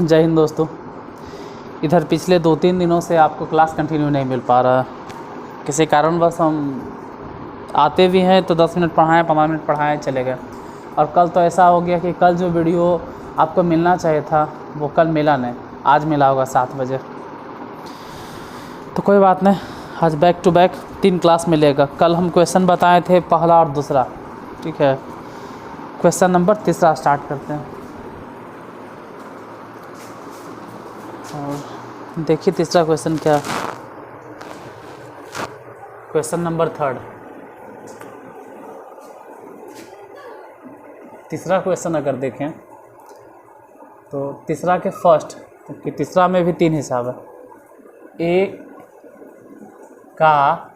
जय हिंद दोस्तों। इधर पिछले 2-3 दिनों से आपको क्लास कंटिन्यू नहीं मिल पा रहा। किसी कारणवश हम आते भी हैं तो 10 मिनट पढ़ाएं, 15 मिनट पढ़ाएं, चले गए। और कल तो ऐसा हो गया कि कल जो वीडियो आपको मिलना चाहिए था वो कल मिला नहीं, आज मिला होगा 7 बजे। तो कोई बात नहीं, आज बैक टू बैक 3 क्लास मिलेगा। कल हम क्वेश्चन बताए थे पहला और दूसरा, ठीक है। क्वेश्चन नंबर 3 स्टार्ट करते हैं। और देखिए तीसरा क्वेश्चन क्या, क्वेश्चन नंबर 3। तीसरा क्वेश्चन अगर देखें तो तीसरा के फर्स्ट, क्योंकि तीसरा में भी 3 हिसाब है। ए का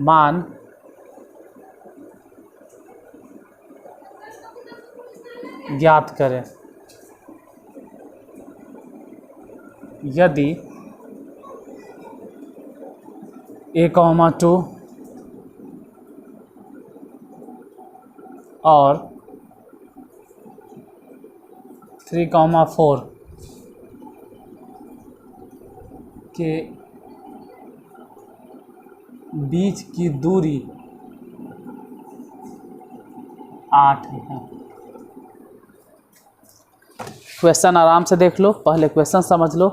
मान ज्ञात करें यदि a,2 और 3,4 के बीच की दूरी 8 है। क्वेश्चन आराम से देख लो, पहले क्वेश्चन समझ लो,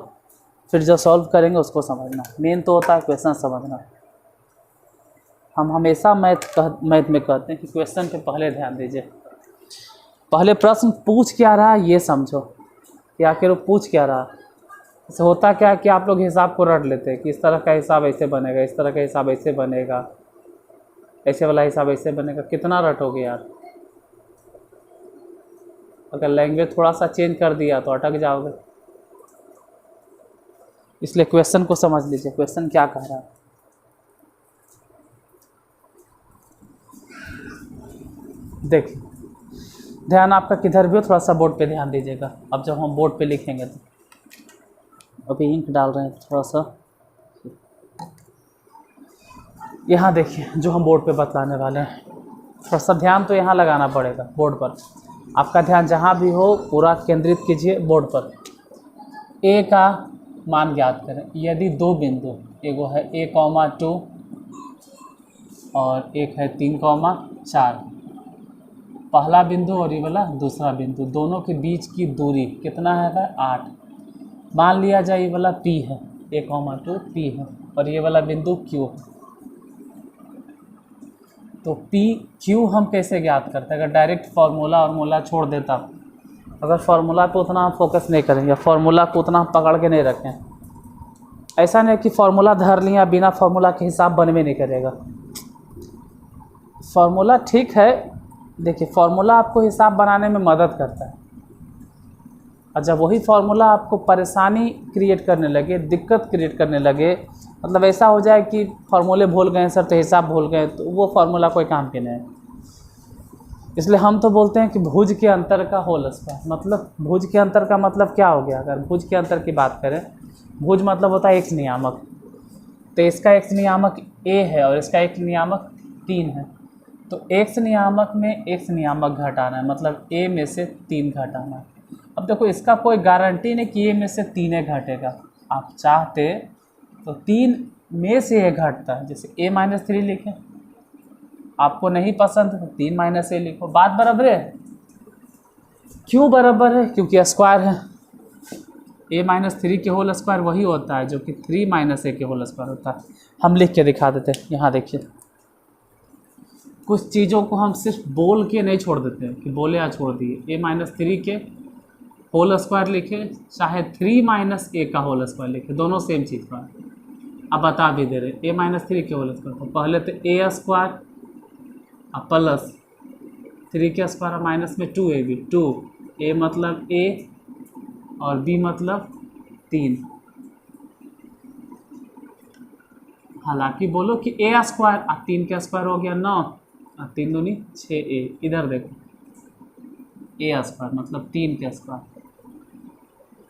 फिर जो सॉल्व करेंगे उसको समझना। मेन तो होता है क्वेश्चन समझना। हम हमेशा मैथ में कहते हैं कि क्वेश्चन पे पहले ध्यान दीजिए। पहले प्रश्न पूछ क्या रहा है ये समझो कि आखिर वो पूछ क्या रहा। इससे होता क्या है कि आप लोग हिसाब को रट लेते हैं कि इस तरह का हिसाब ऐसे बनेगा, इस तरह का हिसाब ऐसे बनेगा, ऐसे वाला हिसाब ऐसे बनेगा। कितना रटोगे यार। अगर लैंग्वेज थोड़ा सा चेंज कर दिया तो अटक जाओगे। इसलिए क्वेश्चन को समझ लीजिए, क्वेश्चन क्या कह रहा है। देखिए ध्यान आपका किधर भी हो, थोड़ा सा बोर्ड पे ध्यान दीजिएगा। अब जब हम बोर्ड पे लिखेंगे तो अभी इंक डाल रहे हैं थोड़ा सा। यहाँ देखिए जो हम बोर्ड पे बतलाने वाले हैं, थोड़ा सा ध्यान तो यहाँ लगाना पड़ेगा बोर्ड पर। आपका ध्यान जहाँ भी हो पूरा केंद्रित कीजिए बोर्ड पर। ए का मान ज्ञात करें यदि 2 बिंदु, एगो है a,2 और एक है 3,4। पहला बिंदु और ये वाला दूसरा बिंदु, दोनों के बीच की दूरी कितना है 8। मान लिया जाए ये वाला P है, a,2 P है और ये वाला बिंदु Q है। तो P Q हम कैसे ज्ञात करते हैं? अगर डायरेक्ट फार्मूला और मोला छोड़ देता, अगर फार्मूला पे उतना हम फोकस नहीं करेंगे, फार्मूला को उतना हम पकड़ के नहीं रखें। ऐसा नहीं कि फार्मूला धर लिया, बिना फार्मूला के हिसाब बनवे नहीं करेगा। फार्मूला ठीक है, देखिए फार्मूला आपको हिसाब बनाने में मदद करता है। और जब वही फार्मूला आपको परेशानी क्रिएट करने लगे, दिक्कत क्रिएट करने लगे, मतलब ऐसा हो जाए कि फार्मूले भूल गए सर तो हिसाब भूल गए, तो वो फार्मूला कोई काम के नहीं है। इसलिए हम तो बोलते हैं कि भुज के अंतर का होल स्क्वायर। मतलब भुज के अंतर का मतलब क्या हो गया? अगर भुज के अंतर की बात करें, भुज मतलब होता है x नियामक। तो इसका x नियामक a है और इसका x नियामक 3 है। तो x नियामक में x नियामक घटाना है, मतलब a में से 3 घटाना है। अब देखो इसका कोई गारंटी नहीं कि a में से 3 घटेगा। आप चाहते तो 3 में से ये घटता है, जैसे a-3 लिखें। आपको नहीं पसंद तो 3 - a लिखो, बात बराबर है। क्यों बराबर है? क्योंकि स्क्वायर है। a-3 के होल स्क्वायर वही होता है जो कि 3 - a के होल स्क्वायर होता है। हम लिख के दिखा देते हैं। यहाँ देखिए कुछ चीज़ों को हम सिर्फ बोल के नहीं छोड़ देते हैं कि बोले या छोड़ दिए। a-3 के होल स्क्वायर लिखे, चाहे 3 - a का होल स्क्वायर लिखे, दोनों सेम चीज़ का। अब बता भी दे रहे a-3 के होल स्क्वायर। तो पहले तो a स्क्वायर प्लस 3 के स्क्वायर और माइनस में 2ab। 2 a मतलब a और b मतलब 3। हालांकि बोलो कि a स्क्वायर और 3 का स्क्वायर हो गया 9 और 3 दूनी 6a। इधर देखो a स्क्वायर मतलब 3 का स्क्वायर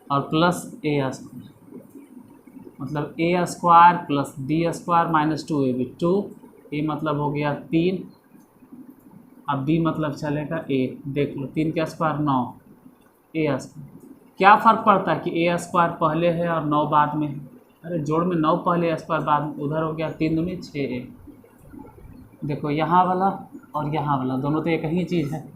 और प्लस a स्क्वायर मतलब a square plus b square minus 2ab। 2 a मतलब हो गया 3 अब बी मतलब चलेगा ए। देख लो 3 का स्क्वायर 9 ए स्क्वायर। क्या फ़र्क पड़ता है कि ए स्क्वायर पहले है और 9 बाद में है। अरे जोड़ में 9 पहले स्क्वायर बाद में, उधर हो गया 3 दूनी 6 ए। देखो यहाँ वाला और यहाँ वाला दोनों तो एक ही चीज़ है।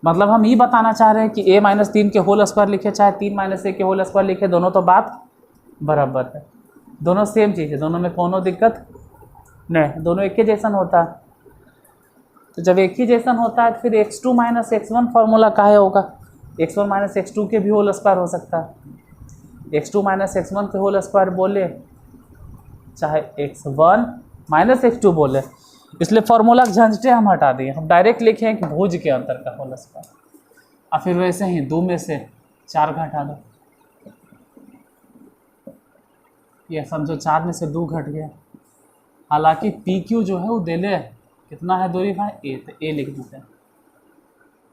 मतलब हम ये बताना चाह रहे हैं कि a-3 के होल स्क्वायर लिखे चाहे 3 - a के होल स्क्वायर लिखे, दोनों तो बात बराबर है, दोनों सेम चीज़ है, दोनों में कोनो दिक्कत नहीं, दोनों एक ही जैसन होता है। तो जब एक ही जैसन होता है तो फिर x2 - x1 फार्मूला काहे होगा। x1 - x2 के भी होल स्क्वायर हो सकता है। x2 - x1 के होल स्क्वायर बोले चाहे x1 - x2 बोले, इसलिए फार्मूला झंझटे हम हटा दिए। हम डायरेक्ट लिखे हैं कि भुज के अंतर का होल स्क्वायर, और फिर वैसे ही 2 में से 4 घटा दो। ये समझो 4 में से 2 घट गया। हालांकि पी क्यू जो है वो दे ले कितना है दूरी भाई ए, तो ए लिख देते हैं।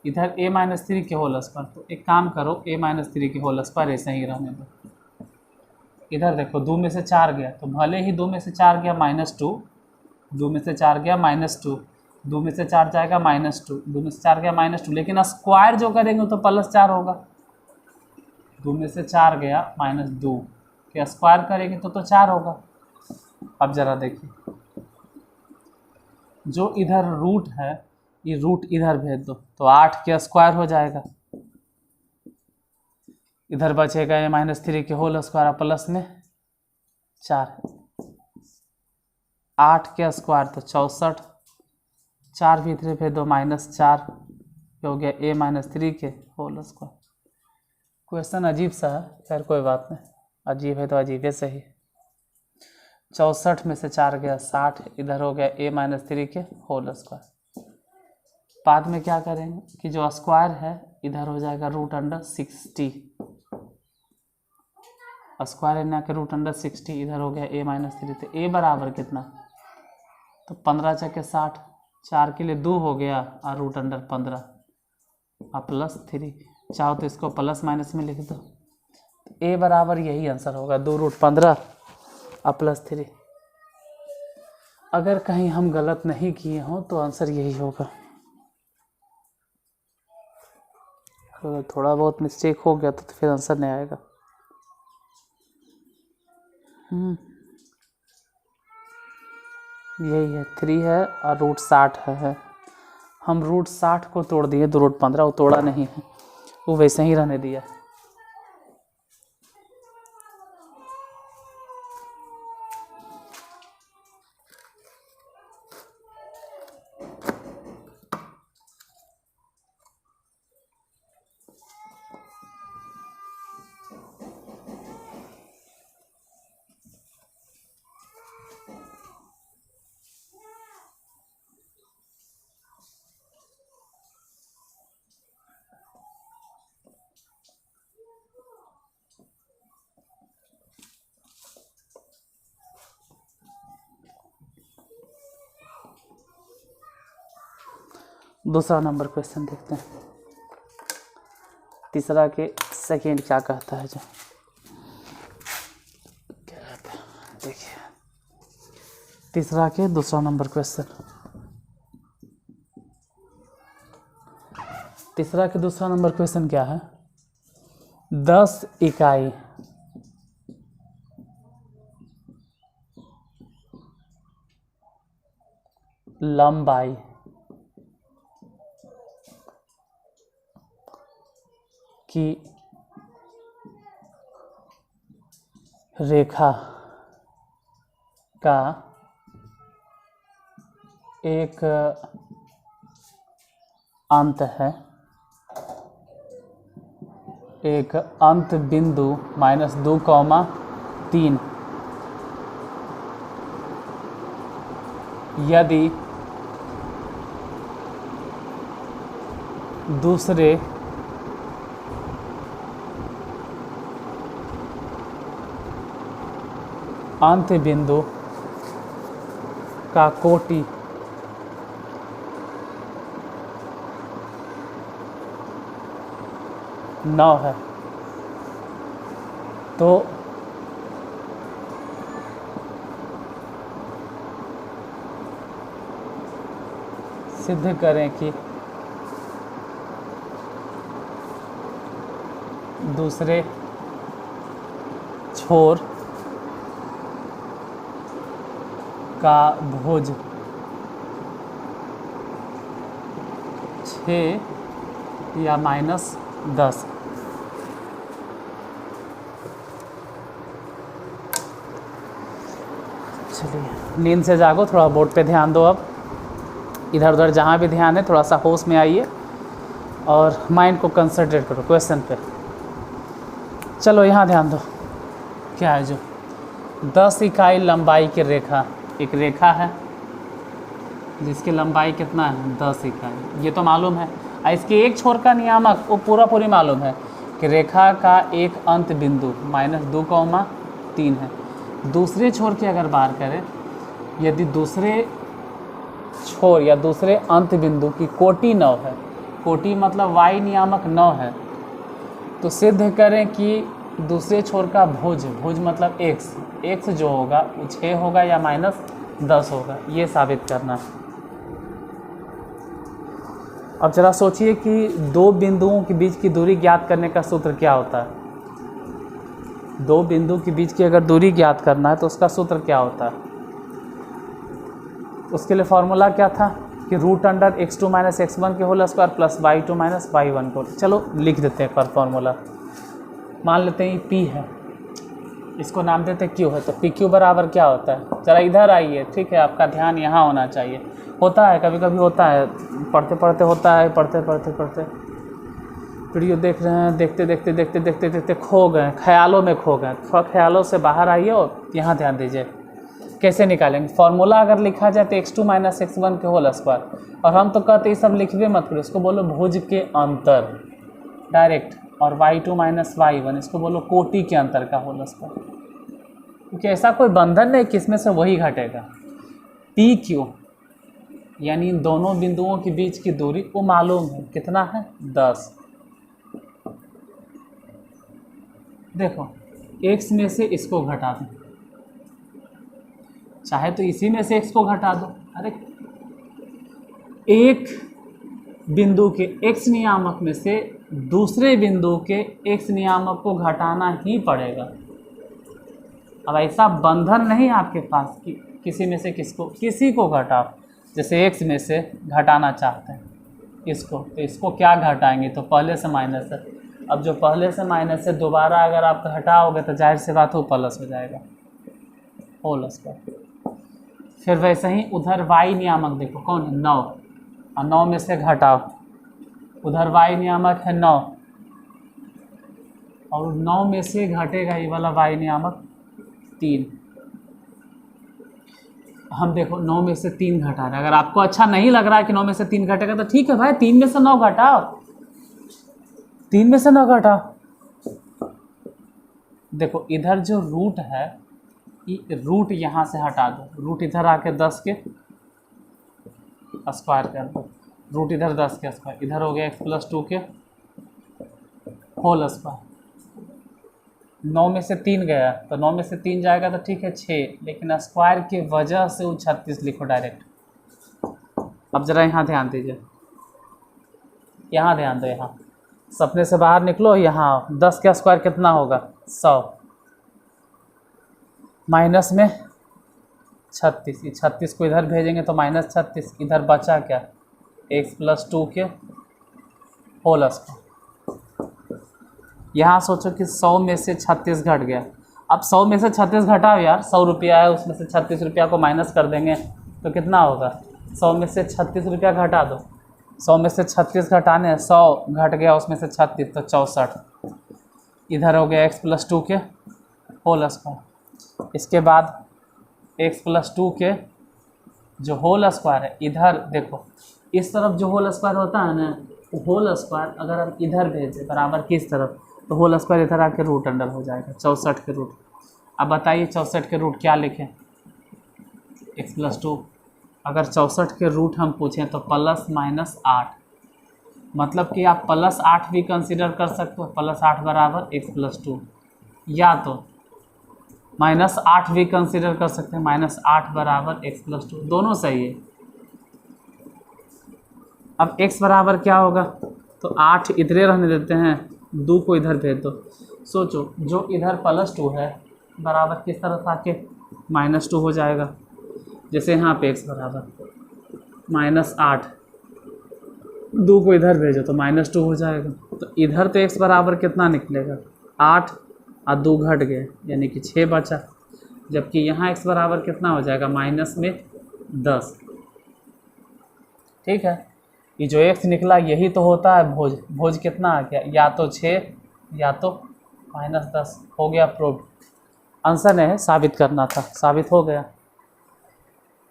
इधर a-3 के होल स्क्वायर, तो एक काम करो a-3 के होल स्क्वायर ऐसे ही रहने दो। इधर देखो 2 में से 4 गया, तो भले ही 2 में से 4 गया -2, 2 में से 4 गया -2, 2 में से 4 जाएगा -2, 2 में से 4 गया -2, लेकिन स्क्वायर जो करेंगे तो +4 होगा। 2 में से 4 गया -2 के स्क्वायर करेंगे तो 4 होगा। अब ज़रा देखिए, जो इधर रूट है ये रूट इधर भेज दो तो 8 के स्क्वायर हो जाएगा। इधर बचेगा a-3 के होल स्क्वायर प्लस में 4, 8 के स्क्वायर तो 64, 4 भी इधर भेज दो -4 हो गया a-3 के होल स्क्वायर। क्वेश्चन अजीब सा है, खैर कोई बात नहीं, अजीब है तो अजीब है सही। 64 में से 4 गया 60, इधर हो गया a-3 के होल स्क्वायर। बाद में क्या करेंगे कि जो स्क्वायर है इधर हो जाएगा √60, स्क्वायर है के √60, इधर हो गया a-3, तो a बराबर कितना, तो 15 × 60, 4 के लिए 2 हो गया और √15 और +3, चाहो तो इसको प्लस माइनस में लिख दो, तो a बराबर यही आंसर होगा 2√15 और +3। अगर कहीं हम गलत नहीं किए हों तो आंसर यही होगा। अगर थोड़ा बहुत मिस्टेक हो गया तो फिर आंसर नहीं आएगा। यही है 3 है और √60 है। हम √60 को तोड़ दिए, 2√15 वो तोड़ा नहीं है, वो वैसे ही रहने दिया। दूसरा नंबर क्वेश्चन देखते हैं। तीसरा के सेकंड क्या कहता है, जो क्या कहता है देखिए। तीसरा के दूसरा नंबर क्वेश्चन, तीसरा के दूसरा नंबर क्वेश्चन क्या है, 10 इकाई लंबाई की रेखा का एक अंत है, एक अंत बिंदु -2,3 यदि दूसरे अंत बिंदु का कोटि न है तो सिद्ध करें कि दूसरे छोर का भुज 6 या -10। चलिए, नींद से जागो, थोड़ा बोर्ड पे ध्यान दो। अब इधर उधर जहाँ भी ध्यान है थोड़ा सा होश में आइए और माइंड को कंसंट्रेट करो क्वेश्चन पे। चलो यहाँ ध्यान दो, क्या है जो 10 इकाई लंबाई की रेखा, एक रेखा है जिसकी लंबाई कितना है 10 इकाई, ये तो मालूम है। और इसके एक छोर का नियामक वो पूरी मालूम है कि रेखा का एक अंत बिंदु -2,3 है। दूसरे छोर की अगर बात करें, यदि दूसरे छोर या दूसरे अंत बिंदु की कोटि 9 है, कोटि मतलब y नियामक 9 है, तो सिद्ध करें कि दूसरे छोर का भुज, भुज मतलब x जो होगा वो 6 होगा या -10 होगा, ये साबित करना है। अब जरा सोचिए कि दो बिंदुओं के बीच की दूरी ज्ञात करने का सूत्र क्या होता है। दो बिंदु के बीच की अगर दूरी ज्ञात करना है तो उसका सूत्र क्या होता है। उसके लिए फॉर्मूला क्या था कि √(x2 - x1) के whole square plus y2 - y1 को। चलो लिख देते हैं पर फॉर्मूला। मान लेते हैं P है, इसको नाम देते हैं Q है, तो PQ बराबर क्या होता है। ज़रा इधर आइए, ठीक है, आपका ध्यान यहाँ होना चाहिए। होता है कभी कभी होता है, पढ़ते पढ़ते होता है, पढ़ते वीडियो देख रहे हैं, देखते खो गए, ख्यालों में खो गए। थोड़ा ख्यालों से बाहर आइए और यहाँ ध्यान दीजिए कैसे निकालेंगे। फॉर्मूला अगर लिखा जाए तो x2 - x1 के होल स्क्वायर, और हम तो कहते ये सब लिखबे मत करो, इसको बोलो भुज के अंतर डायरेक्ट, और y2 - y1 इसको बोलो कोटि के अंतर का होल स्क्वायर, क्योंकि ऐसा कोई बंधन नहीं किसमें से वही घटेगा। PQ यानी इन दोनों बिंदुओं के बीच की दूरी वो मालूम है कितना है 10। देखो x में से इसको घटा दो, चाहे तो इसी में से x को घटा दो। अरे एक बिंदु के x नियामक में से दूसरे बिंदु के x नियामक को घटाना ही पड़ेगा। अब ऐसा बंधन नहीं आपके पास कि किसी में से किसी को घटाओ। जैसे x में से घटाना चाहते हैं इसको, तो इसको क्या घटाएंगे, तो पहले से माइनस है। अब जो पहले से माइनस है दोबारा अगर आप घटाओगे तो जाहिर सी बात हो प्लस हो जाएगा होल स्क्वायर। फिर वैसे ही उधर y नियामक देखो कौन है 9, और 9 में से घटाओ, उधर y नियामक है 9, और 9 में से घटेगा ये वाला y नियामक 3। हम देखो 9 में से 3 घटा रहे हैं। अगर आपको अच्छा नहीं लग रहा है कि 9 में से 3 घटेगा तो ठीक है भाई, 3 में से 9 घटाओ, 3 में से 9 घटाओ। देखो इधर जो रूट है, रूट यहाँ से हटा दो, रूट इधर आके 10 के स्क्वायर कर दो, रूट इधर 10 के स्क्वायर, इधर हो गया x+2 के होल स्क्वायर। 9 में से 3 गया तो 9 में से 3 जाएगा तो ठीक है 6, लेकिन स्क्वायर की वजह से वो 36 लिखो डायरेक्ट। अब ज़रा यहाँ ध्यान दीजिए, यहाँ ध्यान दो, यहाँ सपने से बाहर निकलो। यहाँ 10 का स्क्वायर कितना होगा 100, माइनस में 36, 36 को इधर भेजेंगे तो -36, इधर बचा क्या x+2 के होल स्क्वायर। यहाँ सोचो कि 100 में से 36 घट गया। अब 100 में से 36 घटाओ यार, 100 रुपया है उसमें से 36 रुपया को माइनस कर देंगे तो कितना होगा। 100 में से 36 रुपया घटा दो, 100 में से 36 घटाने 100 घट गया उसमें से 36 तो 64, इधर हो गया x+2 के होल स्क्वायर। इसके बाद x+2 के जो होल स्क्वायर है, इधर देखो इस तरफ जो होल स्क्वायर होता है ना, वो होल स्क्वायर अगर हम इधर भेजें बराबर किस तरफ, तो होल स्क्वायर इधर आके रूट अंडर हो जाएगा 64 के रूट। अब बताइए 64 के रूट क्या लिखें, x+2। अगर 64 के रूट हम पूछें तो +−8, मतलब कि आप +8 भी कंसिडर कर सकते हो, +8 बराबर x+2, या तो -8 भी कंसिडर कर सकते हैं, -8 बराबर x+2, दोनों सही है। अब x बराबर क्या होगा, तो 8 इधरे रहने देते हैं, 2 को इधर भेज दो। सोचो जो इधर +2 है बराबर किस तरफ आके -2 हो जाएगा। जैसे यहाँ पे x बराबर -8, 2 को इधर भेजो तो -2 हो जाएगा। तो इधर तो x बराबर कितना निकलेगा, 8 और 2 घट गए यानी कि 6 बचा। जबकि यहाँ x बराबर कितना हो जाएगा, -10। ठीक है, ये जो x निकला यही तो होता है भोज। भोज कितना आ गया, या तो 6 या तो -10। हो गया प्रूव। आंसर नहीं है, साबित करना था, साबित हो गया।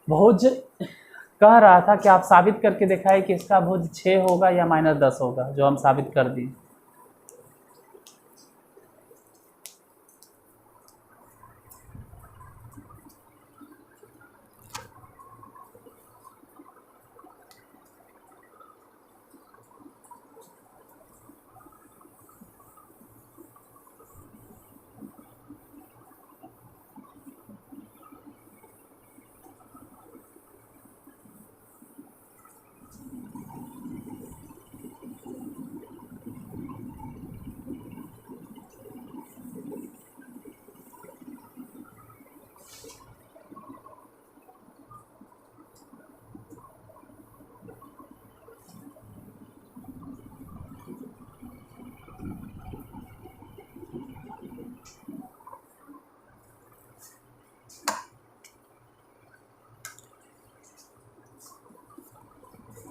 भोज कह रहा था कि आप साबित करके दिखाए कि इसका भोज 6 होगा या -10 होगा, जो हम साबित कर दिए।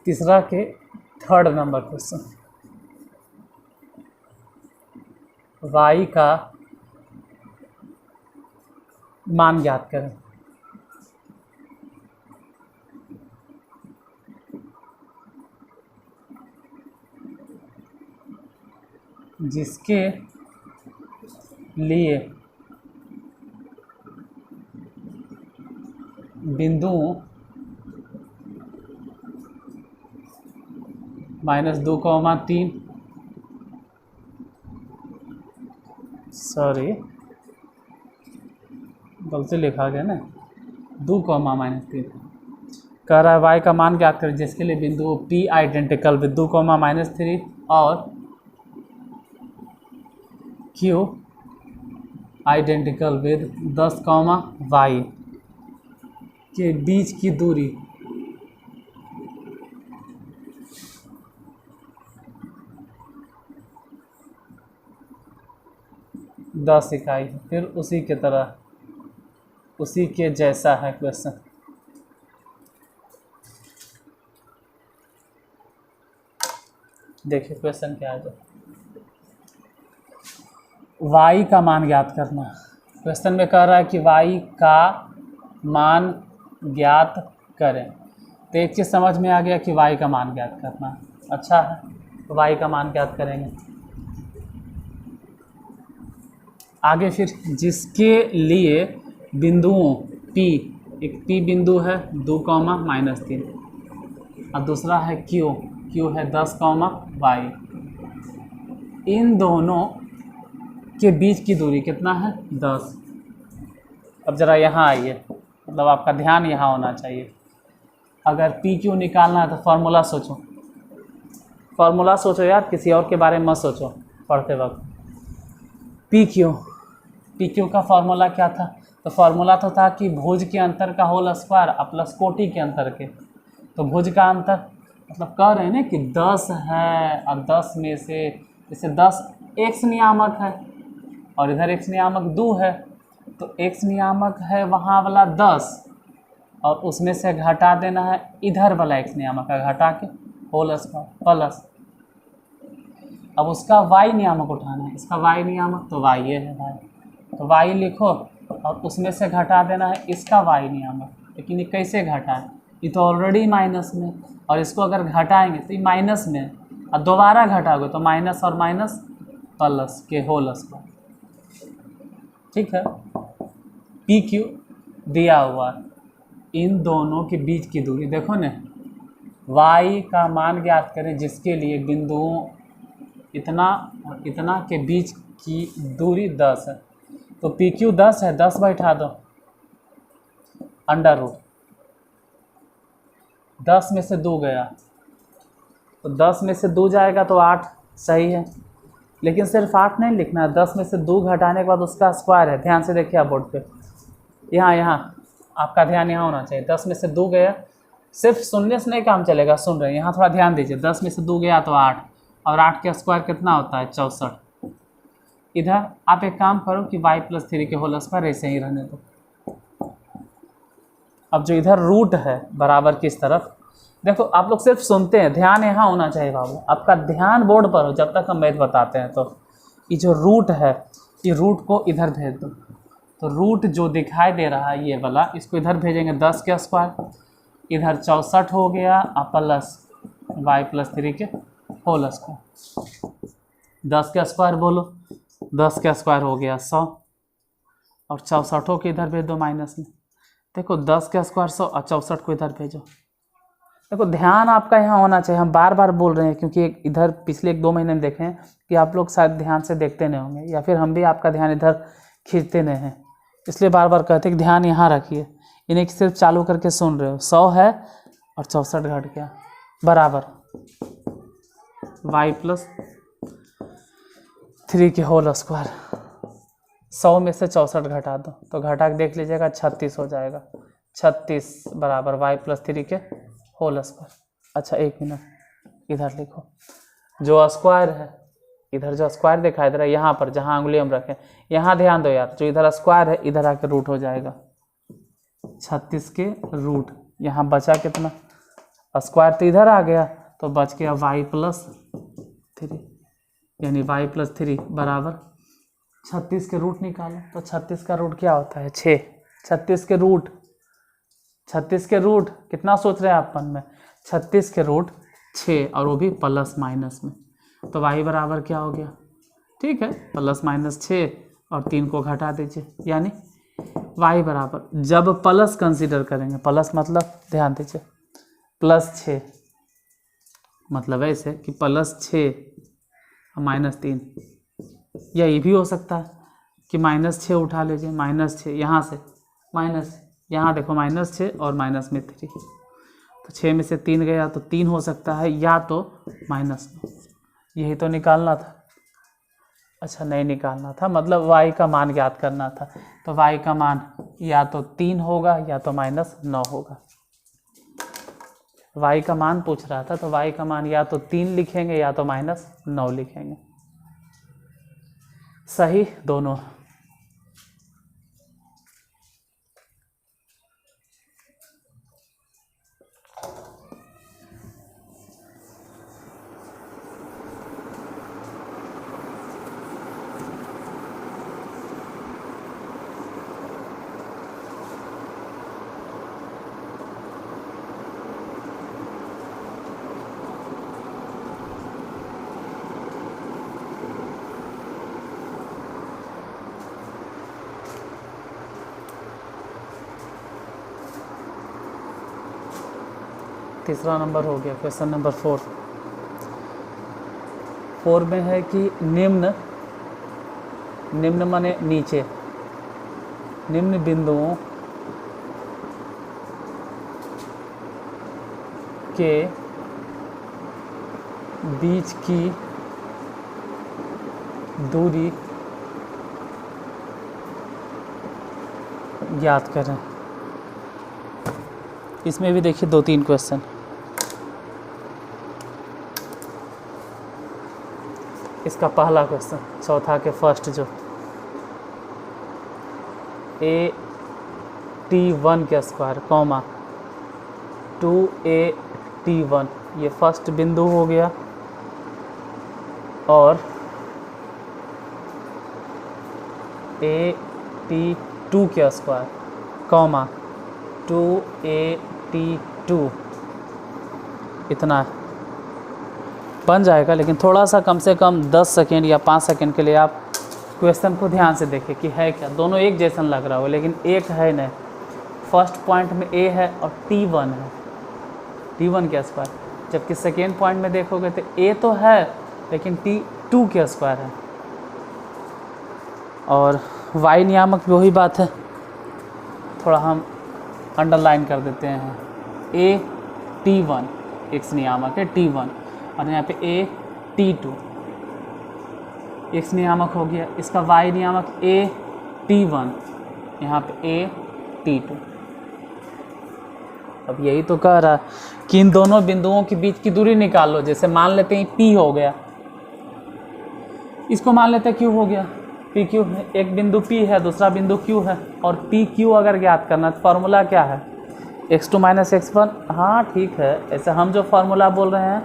तीसरा के 3rd नंबर क्वेश्चन, y का मान ज्ञात करें। जिसके लिए बिंदुओं -2,3, सॉरी गलती लिखा गया ना, 2,-3 कह रहा है y का मान ज्ञात करें जिसके लिए बिंदु P आइडेंटिकल विद 2,-3 और Q आइडेंटिकल विद 10, y के बीच की दूरी 10 इकाई। फिर उसी के तरह, उसी के जैसा है क्वेश्चन। देखिए क्वेश्चन क्या है, y का मान ज्ञात करना। क्वेश्चन में कह रहा है कि y का मान ज्ञात करें। तो एक चीज़ समझ में आ गया कि y का मान ज्ञात करना। अच्छा है, तो y का मान ज्ञात करेंगे। आगे फिर जिसके लिए बिंदुओं P, एक P बिंदु है 2,-3 और दूसरा है Q है 10, y, इन दोनों के बीच की दूरी कितना है, 10। अब ज़रा यहाँ आइए, मतलब आपका ध्यान यहाँ होना चाहिए। अगर PQ निकालना है तो फार्मूला सोचो, फार्मूला सोचो यार, किसी और के बारे में मत सोचो पढ़ते वक्त। PQ का फार्मूला क्या था, तो फार्मूला तो था कि भुज के अंतर का होल स्क्वायर प्लस कोटि के अंतर के। तो भुज का अंतर मतलब कह रहे हैं ना कि 10 है और 10 में से जैसे 10 x नियामक है और इधर x नियामक 2 है, तो x नियामक है वहाँ वाला 10 और उसमें से घटा देना है इधर वाला x नियामक है, घटा के होल स्क्वायर प्लस। अब उसका y नियामक उठाना है, इसका y नियामक तो y है भाई, तो y लिखो और उसमें से घटा देना है इसका y नियामक। लेकिन ये कैसे घटाएं, ये तो ऑलरेडी माइनस में, और इसको अगर घटाएंगे तो ये माइनस में, और दोबारा घटाओगे तो माइनस और माइनस प्लस के होल स्क्वायर। ठीक है, PQ दिया हुआ, इन दोनों के बीच की दूरी देखो न, y का मान ज्ञात करें जिसके लिए बिंदुओं इतना और इतना के बीच की दूरी 10 है। तो PQ 10 है, 10 बैठा दो, अंडर रूट 10 में से 2 गया तो 10 में से 2 जाएगा तो 8 सही है, लेकिन सिर्फ 8 नहीं लिखना है, 10 में से 2 घटाने के बाद उसका स्क्वायर है। ध्यान से देखिए आप बोर्ड पे, यहाँ आपका ध्यान यहाँ होना चाहिए। 10 में से 2 गया, सिर्फ सुनने से नहीं काम चलेगा, सुन रहे हैं, यहाँ थोड़ा ध्यान दीजिए। 10 में से 2 गया तो 8, और 8 का स्क्वायर कितना होता है 64। इधर आप एक काम करो कि y+3 के होल स्क्वायर ऐसे ही रहने दो। अब जो इधर रूट है बराबर किस तरफ, देखो आप लोग सिर्फ सुनते हैं, ध्यान यहाँ होना चाहिए बाबू, आपका ध्यान बोर्ड पर हो जब तक हम मैथ बताते हैं। तो ये जो रूट है, ये रूट को इधर भेज दो। तो रूट जो दिखाई दे रहा है ये वाला, इसको इधर भेजेंगे 10 के स्क्वायर, इधर 64 हो गया प्लस y+3 के होल स्क्वायर। 10 का स्क्वायर बोलो, 10 का स्क्वायर हो गया 100, और 64 को इधर भेज दो माइनस में। देखो 10 का स्क्वायर 100 और 64 को इधर भेजो। देखो ध्यान आपका यहाँ होना चाहिए, हम बार बार बोल रहे हैं क्योंकि इधर पिछले 1-2 महीने में देखें कि आप लोग शायद ध्यान से देखते नहीं होंगे, या फिर हम भी आपका ध्यान इधर खींचते नहीं हैं, इसलिए बार बार कहते हैं कि ध्यान यहाँ रखिए। इन्हें सिर्फ चालू करके सुन रहे हो। 100 है और 64 घट गया बराबर y+3 के होल स्क्वायर। 100 में से 64 घटा दो तो घटा के देख लीजिएगा 36 हो जाएगा। 36 बराबर y+3 के होल स्क्वायर। अच्छा एक मिनट, इधर लिखो जो स्क्वायर है, इधर जो स्क्वायर दिखाई दे रहा है यहाँ पर जहाँ उंगली हम रखें, यहाँ ध्यान दो यार, जो इधर स्क्वायर है इधर आके रूट हो जाएगा। 36 के रूट, यहाँ बचा कितना, स्क्वायर तो इधर आ गया तो बच गया y+3, यानी y+3 बराबर 36 के रूट निकालो। तो 36 का रूट क्या होता है 6। 36 के रूट, 36 के रूट कितना सोच रहे हैं आप मन में, 36 के रूट 6, और वो भी प्लस माइनस में। तो y बराबर क्या हो गया, ठीक है, +-6 और 3 को घटा दीजिए, यानी y बराबर, जब प्लस कंसीडर करेंगे, प्लस मतलब ध्यान दीजिए +6 मतलब ऐसे कि +6 -3, या ये भी हो सकता है कि -6 उठा लीजिए, -6 यहाँ से माइनस, यहाँ देखो -6 और माइनस में 3, तो 6 में से 3 गया तो 3 हो सकता है, या तो -9, यही तो निकालना था। अच्छा नहीं निकालना था, मतलब y का मान ज्ञात करना था। तो y का मान या तो 3 होगा या तो -9 होगा। y का मान पूछ रहा था, तो y का मान या तो 3 लिखेंगे या तो -9 लिखेंगे। सही दोनों। तीसरा नंबर हो गया, क्वेश्चन नंबर 4 में है कि निम्न माने नीचे, निम्न बिंदुओं के बीच की दूरी ज्ञात करें। इसमें भी देखिए 2-3 क्वेश्चन। इसका पहला क्वेश्चन, चौथा के फर्स्ट जो AT1 के स्क्वायर, 2AT1, ये फर्स्ट बिंदु हो गया, और AT2 के स्क्वायर, 2AT2, इतना बन जाएगा। लेकिन थोड़ा सा कम से कम 10 सेकेंड या 5 सेकेंड के लिए आप क्वेश्चन को ध्यान से देखिए कि है क्या। दोनों एक जैसन लग रहा हो लेकिन एक है नहीं। फर्स्ट पॉइंट में A है और T1 है, T1 के स्क्वायर, जबकि सेकेंड पॉइंट में देखोगे तो A तो है लेकिन T2 के स्क्वायर है। और y नियामक भी वही बात है, थोड़ा हम अंडरलाइन कर देते हैं। AT1 x नियामक है T1, और यहाँ पे ए T2 x नियामक हो गया, इसका y नियामक a T1, यहाँ पे a T2। अब यही तो कह रहा है कि इन दोनों बिंदुओं के बीच की दूरी निकाल लो। जैसे मान लेते हैं P हो गया, इसको मान लेते हैं Q हो गया, PQ है, एक बिंदु P है, दूसरा बिंदु Q है, और PQ अगर ज्ञात करना तो फार्मूला क्या है, x2 - x1। हाँ ठीक है, ऐसे हम जो फार्मूला बोल रहे हैं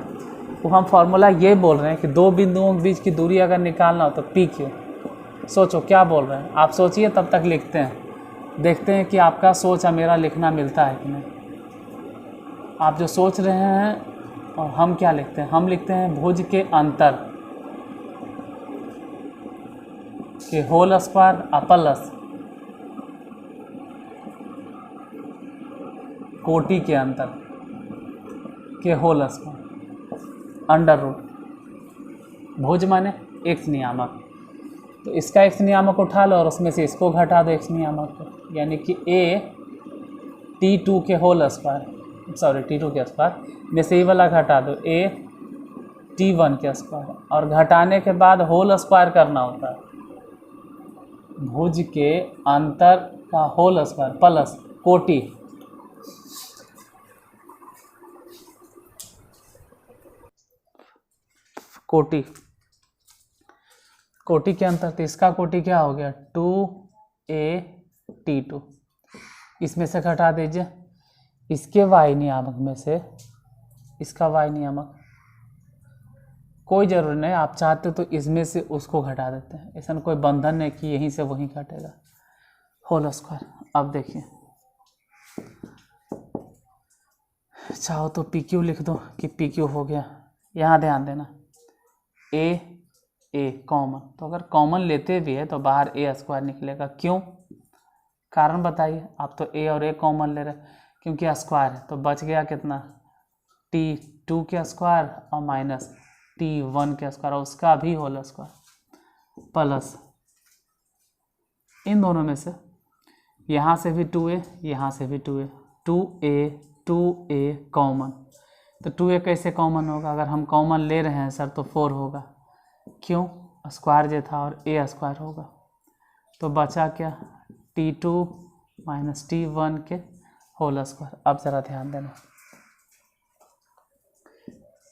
वो हम फार्मूला ये बोल रहे हैं कि दो बिंदुओं के बीच की दूरी अगर निकालना हो तो PQ। सोचो क्या बोल रहे हैं, आप सोचिए, तब तक लिखते हैं, देखते हैं कि आपका सोच और मेरा लिखना मिलता है कि नहीं। आप जो सोच रहे हैं और हम क्या लिखते हैं, हम लिखते हैं भुज के अंतर के होल स्क्वायर प्लस कोटि के अंतर के होल स्क्वायर अंडर रूट। भुज माने x नियामक, तो इसका x नियामक उठा लो और उसमें से इसको घटा दो x नियामक को, यानी कि a T2 के होल स्क्वायर, सॉरी T2 के स्क्वायर में से ये वाला घटा दो a T1 के स्क्वायर, और घटाने के बाद होल स्क्वायर करना होता है। भुज के अंतर का होल स्क्वायर प्लस कोटि, कोटि के अंतर, तो इसका कोटि क्या हो गया 2a T2। इसमें से घटा दीजिए इसके y नियामक में से इसका y नियामक, कोई ज़रूरी नहीं, आप चाहते तो इसमें से उसको घटा देते हैं, ऐसा कोई बंधन नहीं कि यहीं से वहीं घटेगा। होल स्क्वायर, अब देखिए चाहो तो PQ लिख दो कि PQ हो गया। यहाँ ध्यान देना a कॉमन, तो अगर कॉमन लेते भी है तो बाहर a स्क्वायर निकलेगा। क्यों, कारण बताइए। आप तो a और a कॉमन ले रहे, क्योंकि स्क्वायर है, तो बच गया कितना T2 के स्क्वायर और माइनस T1 के स्क्वायर, और उसका भी होल स्क्वायर प्लस इन दोनों में से, यहाँ से भी 2a, यहाँ से भी 2a, 2a कॉमन। तो 2a कैसे कॉमन होगा, अगर हम कॉमन ले रहे हैं सर तो 4 होगा। क्यों, स्क्वायर जो था और a स्क्वायर होगा, तो बचा क्या T2 - T1 के होल स्क्वायर। अब ज़रा ध्यान देना,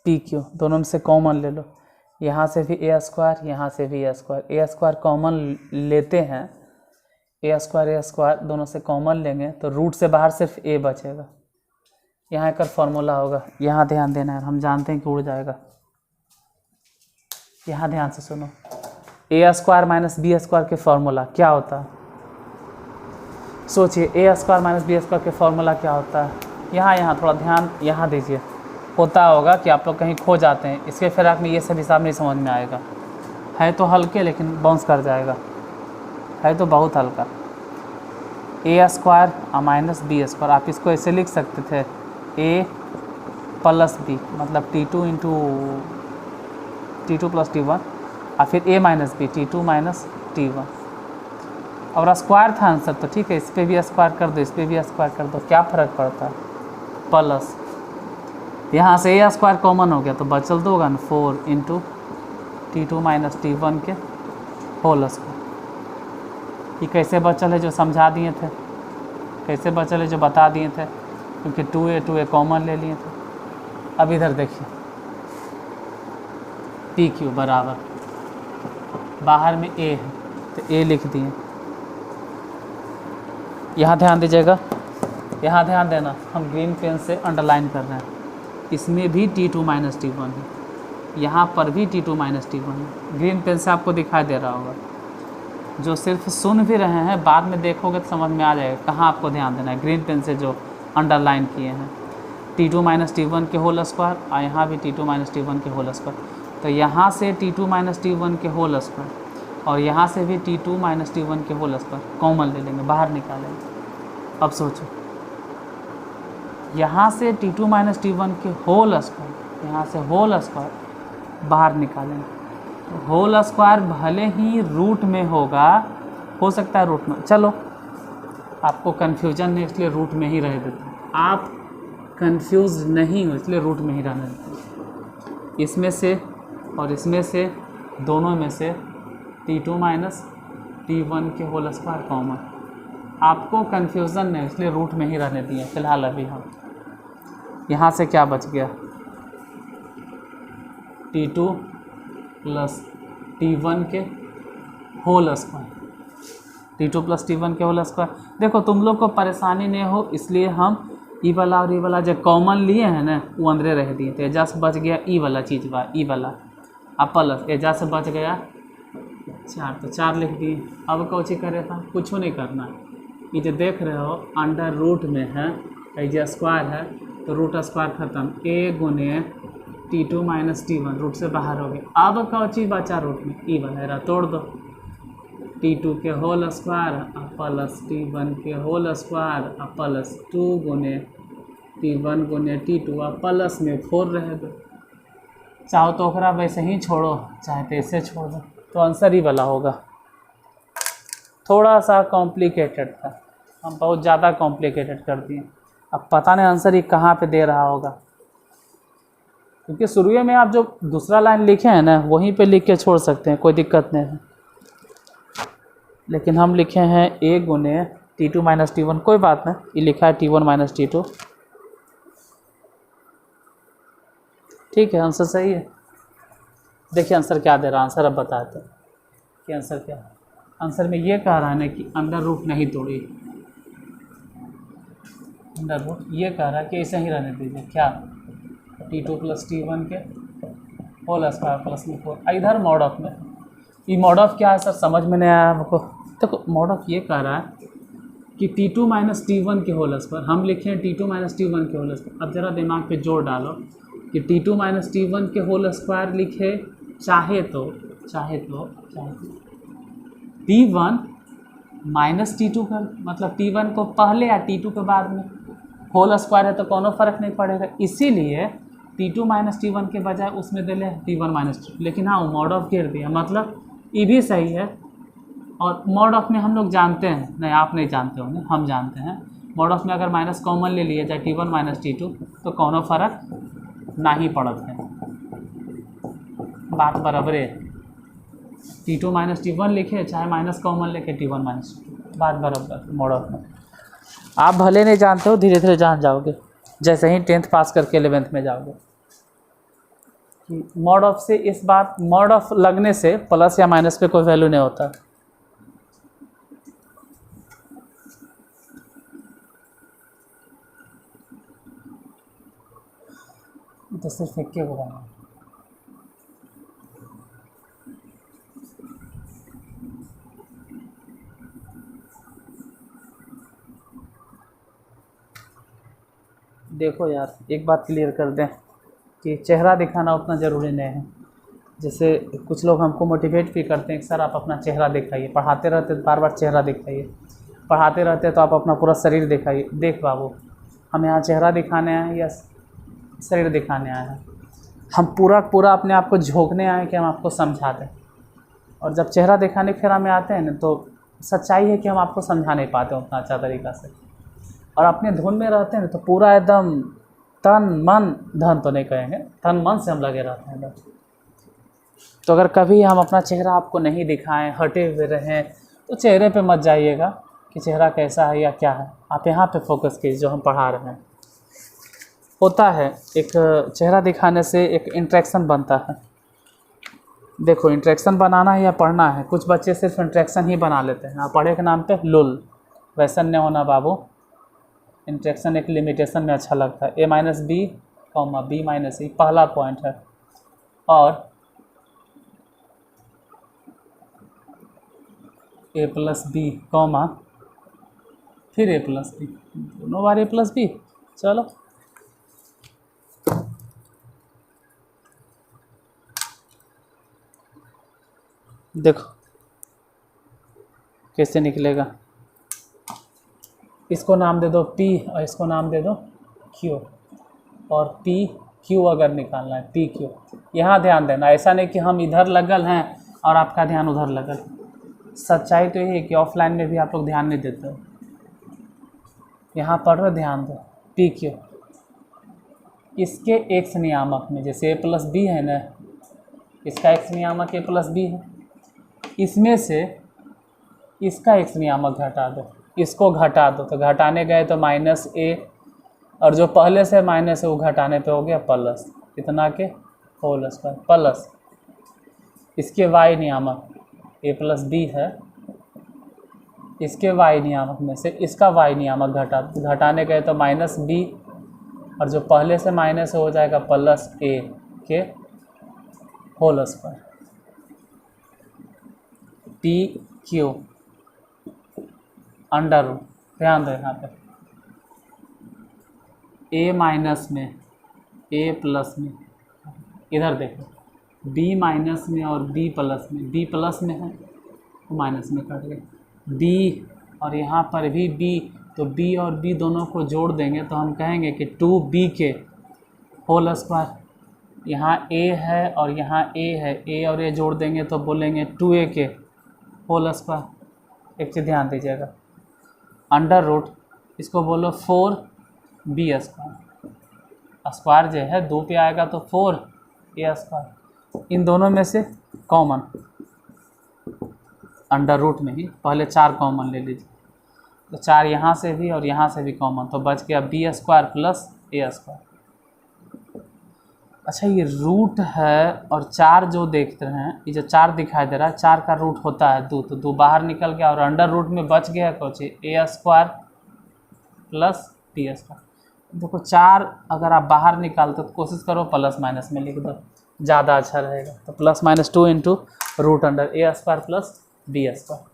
PQ दोनों में से कॉमन ले लो, यहाँ से भी a स्क्वायर, यहाँ से भी a square, a square common लेते हैं, a स्क्वायर दोनों से कॉमन लेंगे तो रूट से बाहर सिर्फ a बचेगा। यहाँ एक फार्मूला होगा, यहाँ ध्यान देना है, हम जानते हैं कि उड़ जाएगा। यहाँ ध्यान से सुनो, a स्क्वायर - b स्क्वायर के फार्मूला क्या होता है, सोचिए a स्क्वायर - b स्क्वायर के फार्मूला क्या होता है। यहाँ थोड़ा ध्यान यहाँ दीजिए, होता होगा कि आप लोग कहीं खो जाते हैं, इसके फिराक में ये सब हिसाब नहीं समझ में आएगा, है तो हल्के लेकिन बाउंस कर जाएगा, है तो बहुत हल्का। a स्क्वायर - b स्क्वायर, आप इसको ऐसे लिख सकते थे a प्लस b, मतलब T2 प्लस T1, और फिर a - b T2 - T1। और स्क्वायर था आंसर तो ठीक है, इस पर भी स्क्वायर कर दो, इस पर भी स्क्वायर कर दो, क्या फ़र्क पड़ता है, प्लस यहाँ से a स्क्वायर कॉमन हो गया तो बचल तो होगा ना 4 × T2 - T1 के होल स्क्वायर। ये कैसे बचल है जो समझा दिए थे, कैसे बचल है जो बता दिए थे, क्योंकि 2a कॉमन ले लिए थे। अब इधर देखिए PQ बराबर, बाहर में a है तो a लिख दिए। यहाँ ध्यान दीजिएगा, यहाँ ध्यान देना, हम ग्रीन पेन से अंडरलाइन कर रहे हैं, इसमें भी T2 - T1 है, यहाँ पर भी T2 - T1 है। ग्रीन पेन से आपको दिखाई दे रहा होगा, जो सिर्फ सुन भी रहे हैं बाद में देखोगे तो समझ में आ जाएगा कहाँ आपको ध्यान देना है। ग्रीन पेन से जो अंडरलाइन किए हैं T2 - T1 के होल स्क्वायर, और यहाँ भी T2 - T1 के होल स्क्वायर, तो यहाँ से T2 - T1 के होल स्क्वायर और यहाँ से भी T2 - T1 के होल स्क्वायर कॉमन ले लेंगे, बाहर निकालेंगे। अब सोचो, यहाँ से T2 - T1 के होल स्क्वायर, यहाँ से होल स्क्वायर बाहर निकालेंगे, तो होल स्क्वायर भले ही रूट में होगा, हो सकता है रूट में, चलो आपको कन्फ्यूजन है इसलिए रूट में ही रह देते हैं, आप कंफ्यूज नहीं हो इसलिए रूट में ही रहने देते हैं। इसमें से और इसमें से, दोनों में से T2 माइनस T1 के होल स्क्वायर कॉमन। आपको कन्फ्यूज़न नहीं, इसलिए रूट में ही रहने दिए फ़िलहाल। अभी हम यहाँ से क्या बच गया, T2 प्लस T1 के whole square, T2 plus T1 के होल स्क्वायर। देखो तुम लोग को परेशानी नहीं हो इसलिए हम ई वाला और ई वाला जो कॉमन लिए हैं ना वो अंदर रह दिए, तो एजा से बच गया ई वाला चीज़ बा, ई वाला अब प्लस एजा से बच गया 4, तो 4 लिख दिए। अब कौची करे था, कुछ नहीं करना। ये जो देख रहे हो अंडर रूट में है, एजा स्क्वायर है तो रूट स्क्वायर खत्म, a गुने T2 माइनस T1 रूट से बाहर हो गया। अब कौची बचा रूट में, ई वाला तोड़ दो, T2 के होल स्क्वायर प्लस T1 के होल स्क्वायर प्लस 2 गुने T1 गुने T2 प्लस में 4 रह दो। चाहो तो ओकरा वैसे ही छोड़ो, चाहे तो ऐसे छोड़ दो, तो आंसर ही वाला होगा। थोड़ा सा कॉम्प्लिकेटेड था, हम बहुत ज़्यादा कॉम्प्लिकेटेड कर दिए। अब पता नहीं आंसर ही कहाँ पे दे रहा होगा, क्योंकि शुरू में आप जो दूसरा लाइन लिखे हैं ना वहीं पे लिख के छोड़ सकते हैं, कोई दिक्कत नहीं है। लेकिन हम लिखे हैं a गुने T2 माइनस T1, कोई बात नहीं, ये लिखा है T1 माइनस T2, ठीक है, आंसर सही है। देखिए आंसर क्या दे रहा है, आंसर अब बताते हैं कि आंसर क्या है। आंसर में ये कह रहा है ना कि अंडर रूट नहीं तोड़ी, अंडर रूट ये कह रहा है कि ऐसे ही रहने दीजिए, क्या T2 प्लस T1 के होल स्क्वायर प्लस में 4। इधर मॉड ऑफ में, ये मॉड ऑफ क्या है सर समझ में नहीं आया हमको। देखो मॉड ऑफ ये कह रहा है कि T2 माइनस T1 के होल स्क्वायर, हम लिखे हैं T2 माइनस T1 के होल स्क्वायर। अब ज़रा दिमाग पे जोर डालो कि T2 माइनस T1 के होल स्क्वायर लिखे, चाहे तो T1 माइनस T2 का मतलब T1 को पहले या T2 के बाद में, होल स्क्वायर है तो कोनो फर्क नहीं पड़ेगा, इसीलिए T2 माइनस T1 के बजाय उसमें दे ले T1 माइनस T2। लेकिन हाँ मॉड ऑफ गिर दिया, मतलब ये भी सही है। और मॉड ऑफ में हम लोग जानते हैं, नहीं आप नहीं जानते होंगे, हम जानते हैं मॉड ऑफ में अगर माइनस कॉमन ले लिए जाए T1 माइनस T2 तो कोनो फर्क नहीं पड़ता है, बात बराबर है। T2 माइनस T1 लिखे चाहे माइनस कॉमन लेके T1 माइनस T2, बात बराबर मॉड ऑफ में। आप भले नहीं जानते हो, धीरे धीरे जान जाओगे जैसे ही 10th पास करके 11th में जाओगे। मॉड ऑफ से इस बात, मॉड ऑफ लगने से प्लस या माइनस पे कोई वैल्यू नहीं होता, तो सिर्फ एक के बनाना। देखो यार एक बात क्लियर कर दें कि चेहरा दिखाना उतना ज़रूरी नहीं है। जैसे कुछ लोग हमको मोटिवेट भी करते हैं कि सर आप अपना चेहरा दिखाइए, पढ़ाते रहते तो बार बार चेहरा दिखाइए, पढ़ाते रहते तो आप अपना पूरा शरीर दिखाइए। देख बाबू, हम यहाँ चेहरा दिखाने आए हैं या शरीर दिखाने आए हैं? हम पूरा अपने आप को झोंकने आए हैं कि हम आपको समझा दें। और जब चेहरा दिखाने के फेरा में आते हैं ना तो सच्चाई है कि हम आपको समझा नहीं पाते उतना अच्छा तरीक़ा से, और अपने धुन में रहते हैं तो पूरा एकदम तन मन धन तो नहीं कहेंगे, तन मन से हम लगे रहते हैं बस। तो अगर कभी हम अपना चेहरा आपको नहीं दिखाएं, हटे हुए रहें, तो चेहरे पे मत जाइएगा कि चेहरा कैसा है या क्या है, आप यहाँ पे फोकस कीजिए जो हम पढ़ा रहे हैं। होता है एक चेहरा दिखाने से एक इंट्रैक्शन बनता है। देखो इंट्रैक्शन बनाना है या पढ़ना है, कुछ बच्चे सिर्फ इंट्रैक्शन ही बना लेते हैं, आप पढ़े के नाम पे लुल, वैसा नहीं होना बाबू। इंट्रैक्शन एक लिमिटेशन में अच्छा लगता है। a minus B comma B minus E पहला पॉइंट है, और a प्लस बी कॉमा फिर a प्लस बी, दोनों बार a प्लस बी। चलो देखो कैसे निकलेगा। इसको नाम दे दो P और इसको नाम दे दो Q, और P Q अगर निकालना है P Q। यहाँ ध्यान देना, ऐसा नहीं कि हम इधर लगल हैं और आपका ध्यान उधर लगल। सच्चाई तो यही है कि ऑफलाइन में भी आप लोग ध्यान नहीं देते हो, यहाँ पढ़ रहे ध्यान दो। P Q इसके एक्स नियामक में, जैसे ए प्लस बी है ना, इसका एक्स नियामक ए प्लस बी है, इसमें से इसका एक्स नियामक घटा दो, इसको घटा दो, तो घटाने गए तो माइनस ए, और जो पहले से माइनस है वो घटाने पे हो गया प्लस, कितना के होल स्क्वायर, प्लस इसके वाई नियामक ए प्लस बी है, इसके वाई नियामक में से इसका वाई नियामक घटाने गए तो माइनस बी, और जो पहले से माइनस हो जाएगा प्लस ए के whole square, P Q under root. ध्यान दो यहाँ पे ए माइनस में ए प्लस में, इधर देखो बी माइनस में और बी प्लस में, बी प्लस में है तो माइनस में कट गए बी, और यहाँ पर भी बी, तो बी और बी दोनों को जोड़ देंगे तो हम कहेंगे कि 2b के होल स्क्वायर। यहाँ a है और यहाँ a है, a और a जोड़ देंगे तो बोलेंगे 2a के होल स्क्वायर। एक चीज़ ध्यान दीजिएगा, अंडर रूट इसको बोलो 4b स्क्वायर, स्क्वायर जो है 2 पे आएगा तो 4a स्क्वायर, इन दोनों में से कॉमन अंडर रूट में ही पहले 4 कॉमन ले लीजिए, तो 4 यहाँ से भी और यहाँ से भी कॉमन, तो बच गया b square plus a square. अच्छा ये रूट है, और 4 जो देखते हैं, ये जो 4 दिखाई दे रहा है 4 का रूट होता है 2, तो 2 बाहर निकल गया और अंडर रूट में बच गया कुछ a square plus b square. देखो 4 अगर आप बाहर निकालते तो कोशिश करो प्लस माइनस में लिख दो, ज़्यादा अच्छा रहेगा, तो plus minus 2 into root under a square plus b square.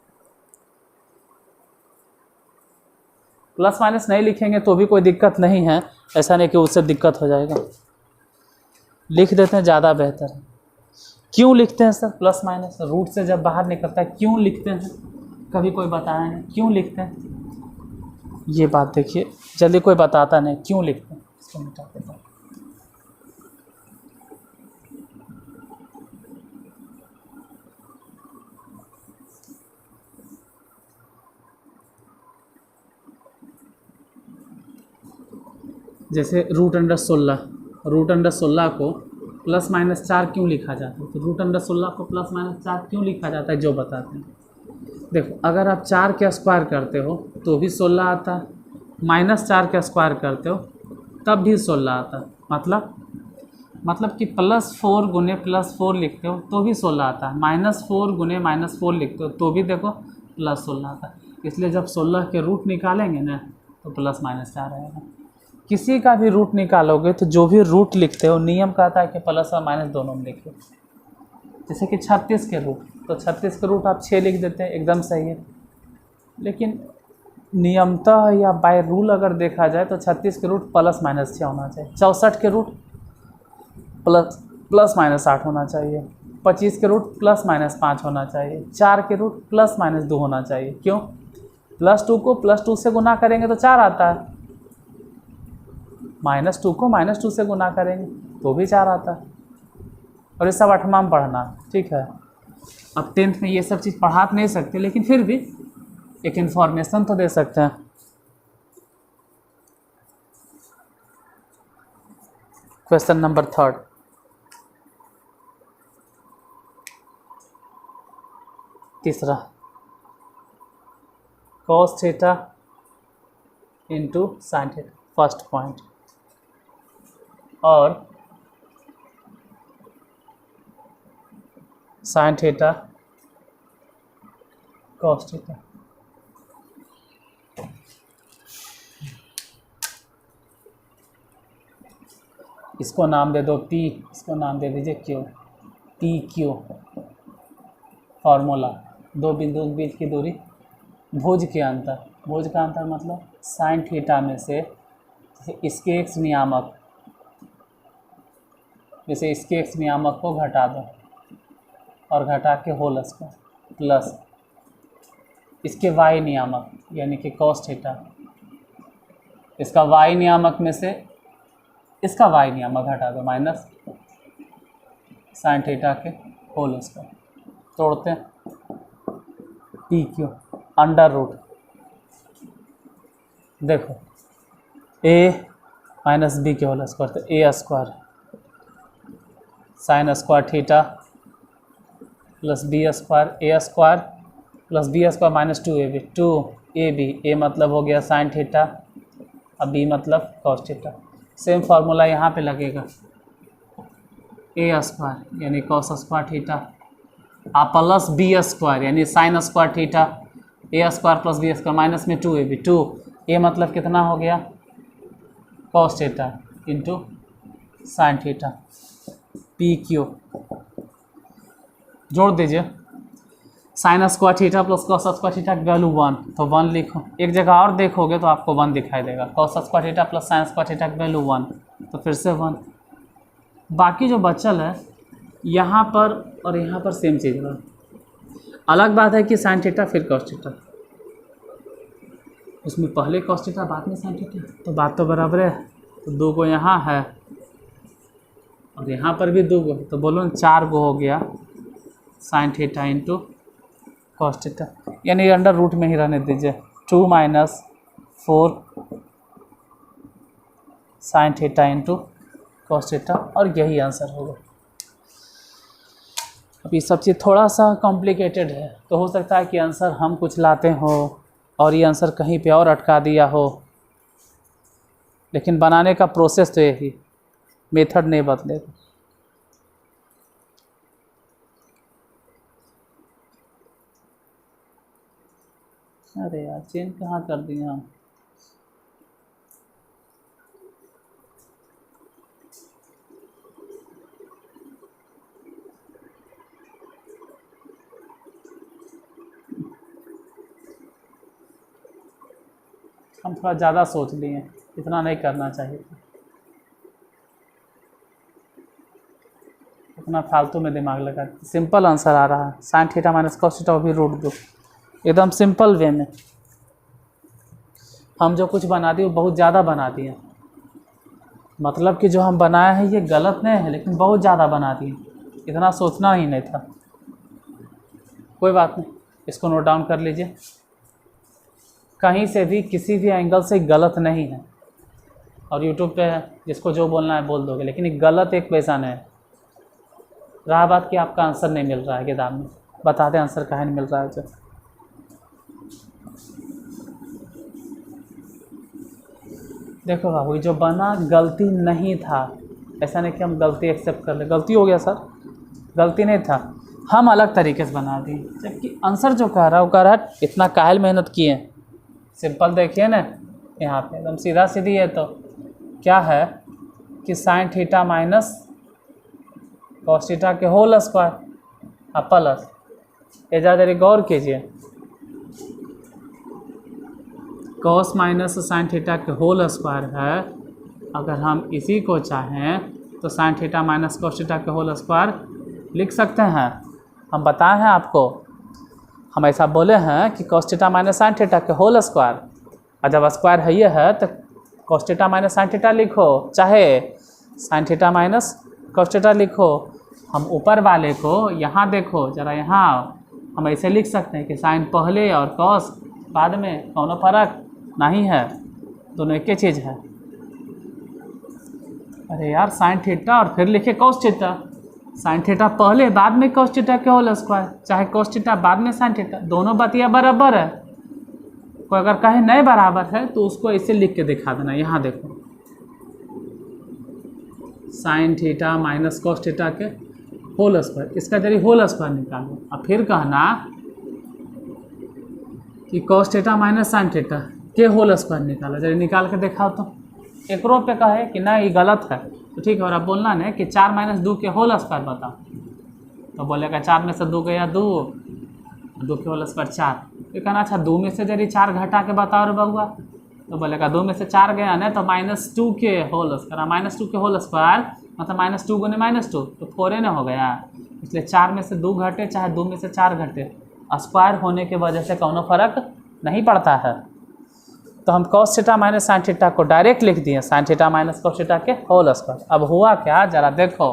Plus minus नहीं लिखेंगे तो भी कोई दिक्कत नहीं है, ऐसा नहीं कि उससे दिक्कत हो जाएगा, लिख देते हैं ज़्यादा बेहतर है। क्यों लिखते हैं सर प्लस माइनस, रूट से जब बाहर निकलता है क्यों लिखते हैं, कभी कोई बताया नहीं क्यों लिखते हैं, ये बात देखिए जल्दी कोई बताता नहीं क्यों लिखते हैं, इसको मिटा देता हूँ। जैसे रूट अंडर 16 को प्लस माइनस 4 क्यों लिखा जाता है, तो रूट अंडर 16 को प्लस माइनस 4 क्यों लिखा जाता है जो बताते हैं। देखो अगर आप 4 के स्क्वायर करते हो तो भी 16 आता है, माइनस 4 के स्क्वायर करते हो तब भी 16 आता है, मतलब कि प्लस 4 गुने प्लस 4 लिखते हो तो भी 16 आता है, माइनस 4 गुने माइनस 4 लिखते हो तो भी देखो प्लस 16 आता है। इसलिए जब 16 के रूट निकालेंगे ना तो प्लस माइनस 4 आएगा। किसी का भी रूट निकालोगे तो जो भी रूट लिखते हो नियम कहता है कि प्लस और माइनस दोनों में लिखो। जैसे कि 36 के रूट, तो 36 के रूट आप 6 लिख देते हैं, एकदम सही है, लेकिन नियमतः या बाय रूल अगर देखा जाए तो 36 के रूट प्लस माइनस 6 होना चाहिए, 64 के रूट प्लस माइनस 8 होना चाहिए, 25 के रूट प्लस माइनस 5 होना चाहिए, 4 के रूट प्लस माइनस 2 होना चाहिए। क्यों, +2 को +2 से गुना करेंगे तो 4 आता है, -2 को -2 से गुना करेंगे तो भी 4 आता है। और ये सब 8वां में पढ़ना, ठीक है। अब 10th में ये सब चीज़ पढ़ा नहीं सकते, लेकिन फिर भी एक इन्फॉर्मेशन तो दे सकते हैं। क्वेश्चन नंबर 3, तीसरा, cos theta into sine theta, first point, और साइन थीटा कॉस थीटा। इसको नाम दे दो P, इसको नाम दे दीजिए Q, PQ फॉर्मूला, दो बिंदुओं के बीच की दूरी, भुज के अंतर, भुज का अंतर मतलब साइन थीटा में से इसके x नियामक, जैसे इसके x नियामक को घटा दो और घटा के होल स्क्वायर प्लस इसके y नियामक यानी कि cos थीटा, इसका y नियामक में से इसका y नियामक घटा दो माइनस साइन थीटा के होल स्क्वायर, तोड़ते हैं PQ अंडर रूट, देखो A माइनस बी के होल स्क्वायर, तो A square sine square theta plus B square, A square plus B square minus 2ab, 2ab, A मतलब हो गया साइन थीटा, अब बी मतलब कॉस थीटा। सेम फार्मूला यहाँ पे लगेगा, ए स्क्वायर यानी cos square theta plus B square यानी sine square theta, A square plus B square minus में 2ab, 2 ए मतलब कितना हो गया cos theta into sine theta, P Q जोड़ दीजिए, sign square theta plus cos square theta की वैल्यू 1, तो 1 लिखो। एक जगह और देखोगे तो आपको 1 दिखाई देगा, cos square theta plus sign square theta की वैल्यू 1, तो फिर से 1। बाकी जो बचल है यहाँ पर और यहाँ पर सेम चीज़ है, अलग बात है कि साइन थीटा फिर कॉस थीटा, उसमें पहले कॉस थीटा बाद में साइन थीटा, तो बात तो बराबर है। तो 2 को यहाँ है और यहाँ पर भी 2 को, तो बोलो ना 4 को हो गया sine theta into cos theta, यानी अंडर रूट में ही रहने दीजिए, 2 minus 4 sine theta into cos theta, और यही आंसर होगा। अब ये सब चीज़ थोड़ा सा कॉम्प्लिकेटेड है, तो हो सकता है कि आंसर हम कुछ लाते हो और ये आंसर कहीं पे और अटका दिया हो, लेकिन बनाने का प्रोसेस तो यही, मेथड नहीं बदलेगा। अरे यार चेंज कहाँ कर दिया हम, थोड़ा ज़्यादा सोच लिए, इतना नहीं करना चाहिए, इतना फालतू में दिमाग लगा। सिंपल आंसर आ रहा है, sign theta minus cos theta भी रूट 2, एकदम सिंपल वे में। हम जो कुछ बना दिए वो बहुत ज़्यादा बना दिए, मतलब कि जो हम बनाए हैं ये गलत नहीं है, लेकिन बहुत ज़्यादा बना दिए, इतना सोचना ही नहीं था। कोई बात नहीं, इसको नोट डाउन कर लीजिए, कहीं से भी किसी भी एंगल से गलत नहीं है, और यूट्यूब पे है, जिसको जो बोलना है बोल दोगे, लेकिन ये गलत एक पैसा नहीं है। रहा बात कि आपका आंसर नहीं मिल रहा है किताब में, बता दें आंसर कहाँ नहीं मिल रहा है। जो देखो बाबू, जो बना गलती नहीं था, ऐसा नहीं कि हम गलती एक्सेप्ट कर ले, गलती हो गया सर, गलती नहीं था, हम अलग तरीके से बना दिए, जबकि आंसर जो कह रहा है वो कह रहा है इतना कायल मेहनत किए। सिंपल देखिए ना, यहाँ पे एकदम सीधा सीधी है, तो क्या है कि sine theta minus cos theta के होल स्क्वायर प्लस, ये ज़्यादा गौर कीजिए, कॉस माइनस साइन थीटा के होल स्क्वायर है। अगर हम इसी को चाहें तो sign theta minus cos theta के होल स्क्वायर लिख सकते हैं। हम बताए हैं आपको, हम ऐसा बोले हैं कि cos theta minus sine theta के होल स्क्वायर, और जब स्क्वायर है ये है तो cos theta minus sine theta लिखो, चाहे sign theta minus cos theta लिखो। हम ऊपर वाले को यहाँ देखो ज़रा, यहाँ हम ऐसे लिख सकते हैं कि साइन पहले और कॉस बाद में, कोनो फर्क नहीं है, दोनों एक ही चीज़ है। अरे यार साइन थीटा और फिर लिखे कॉस थीटा, साइन थीटा पहले बाद में कॉस थीटा के होल स्क्वायर, चाहे कॉस थीटा बाद में साइन थीटा, दोनों बातियाँ बराबर है। कोई अगर कहे नहीं बराबर है तो उसको ऐसे लिख के दिखा देना, यहाँ देखो sine theta minus cos theta के होल स्क्वायर, इसका जरिए होल स्क्वायर निकालो, और फिर कहना कि cos theta minus sine theta के होल स्क्वायर निकालो, जरिए निकाल के दिखाओ। तो एक रो पे कहे कि ना ये गलत है तो ठीक है, और अब बोलना नहीं कि 4 माइनस 2 के होल स्क्वायर बताओ, तो बोलेगा 4 में से 2 गया 2, 2 के होल स्क्वायर 4, तो कहना अच्छा 2 में से जरिए 4 घटा के बताओ रे बउआ, तो बोलेगा 2 में से 4 गया ना, तो -2 के होल स्क्वायर, -2 के होल स्क्वायर मतलब -2 गुने -2, तो 4 ना हो गया, इसलिए 4 में से 2 घटे चाहे 2 में से 4 घटे, स्क्वायर होने की वजह से कोनो फर्क नहीं पड़ता है। तो हम cos theta minus sine theta को डायरेक्ट लिख दिए sine theta minus cos theta के होल स्क्वायर। अब हुआ क्या जरा देखो,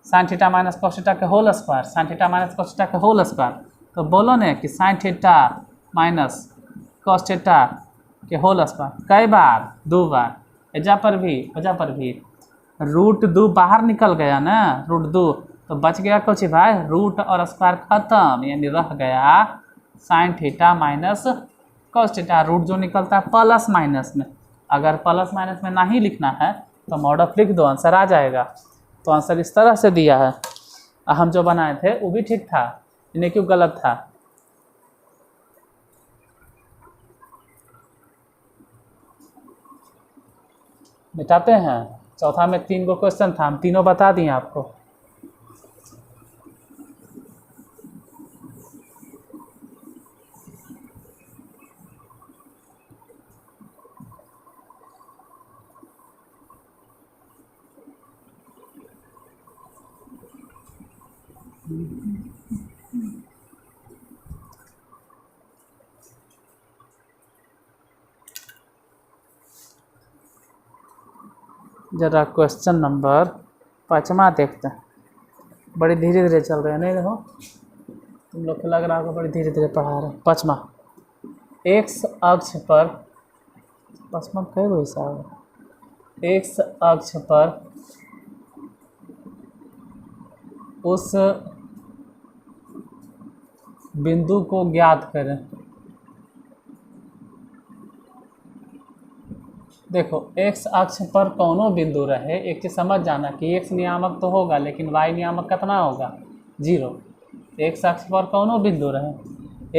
sine theta minus cos theta के whole square, sine theta minus cos theta के होल स्क्वायर, तो बोलो ने कि sine theta minus cos theta के होल स्क्वायर कई बार, 2 बार, एजा पर भी √2 बाहर निकल गया ना, √2, तो बच गया कुछ भाई, रूट और स्क्वायर खत्म, यानी रह गया sine theta minus cos theta. Root जो निकलता है प्लस माइनस में, अगर प्लस माइनस में नहीं लिखना है तो मॉड ऑफ लिख दो, आंसर आ जाएगा। तो आंसर इस तरह से दिया है। हम जो बनाए थे वो भी ठीक था, इन्हें क्यों गलत था। मिटाते हैं। चौथा में 3 गो क्वेश्चन था, हम तीनों बता दिए आपको। जरा क्वेश्चन नंबर 5वां देखते हैं। बड़ी धीरे धीरे चल रहे हैं, नहीं देखो तुम लोग को लग रहा होगा बड़ी धीरे धीरे पढ़ा रहे हैं। 5वां, एक्स अक्ष पर, 5वां कई गो हिसाब है, एक्स अक्ष पर उस बिंदु को ज्ञात करें। देखो एक्स अक्ष पर कौनो बिंदु रहे, एक चीज समझ जाना कि एक्स नियामक तो होगा लेकिन वाई नियामक कितना होगा, 0। एक्स अक्ष पर कौनो बिंदु रहे,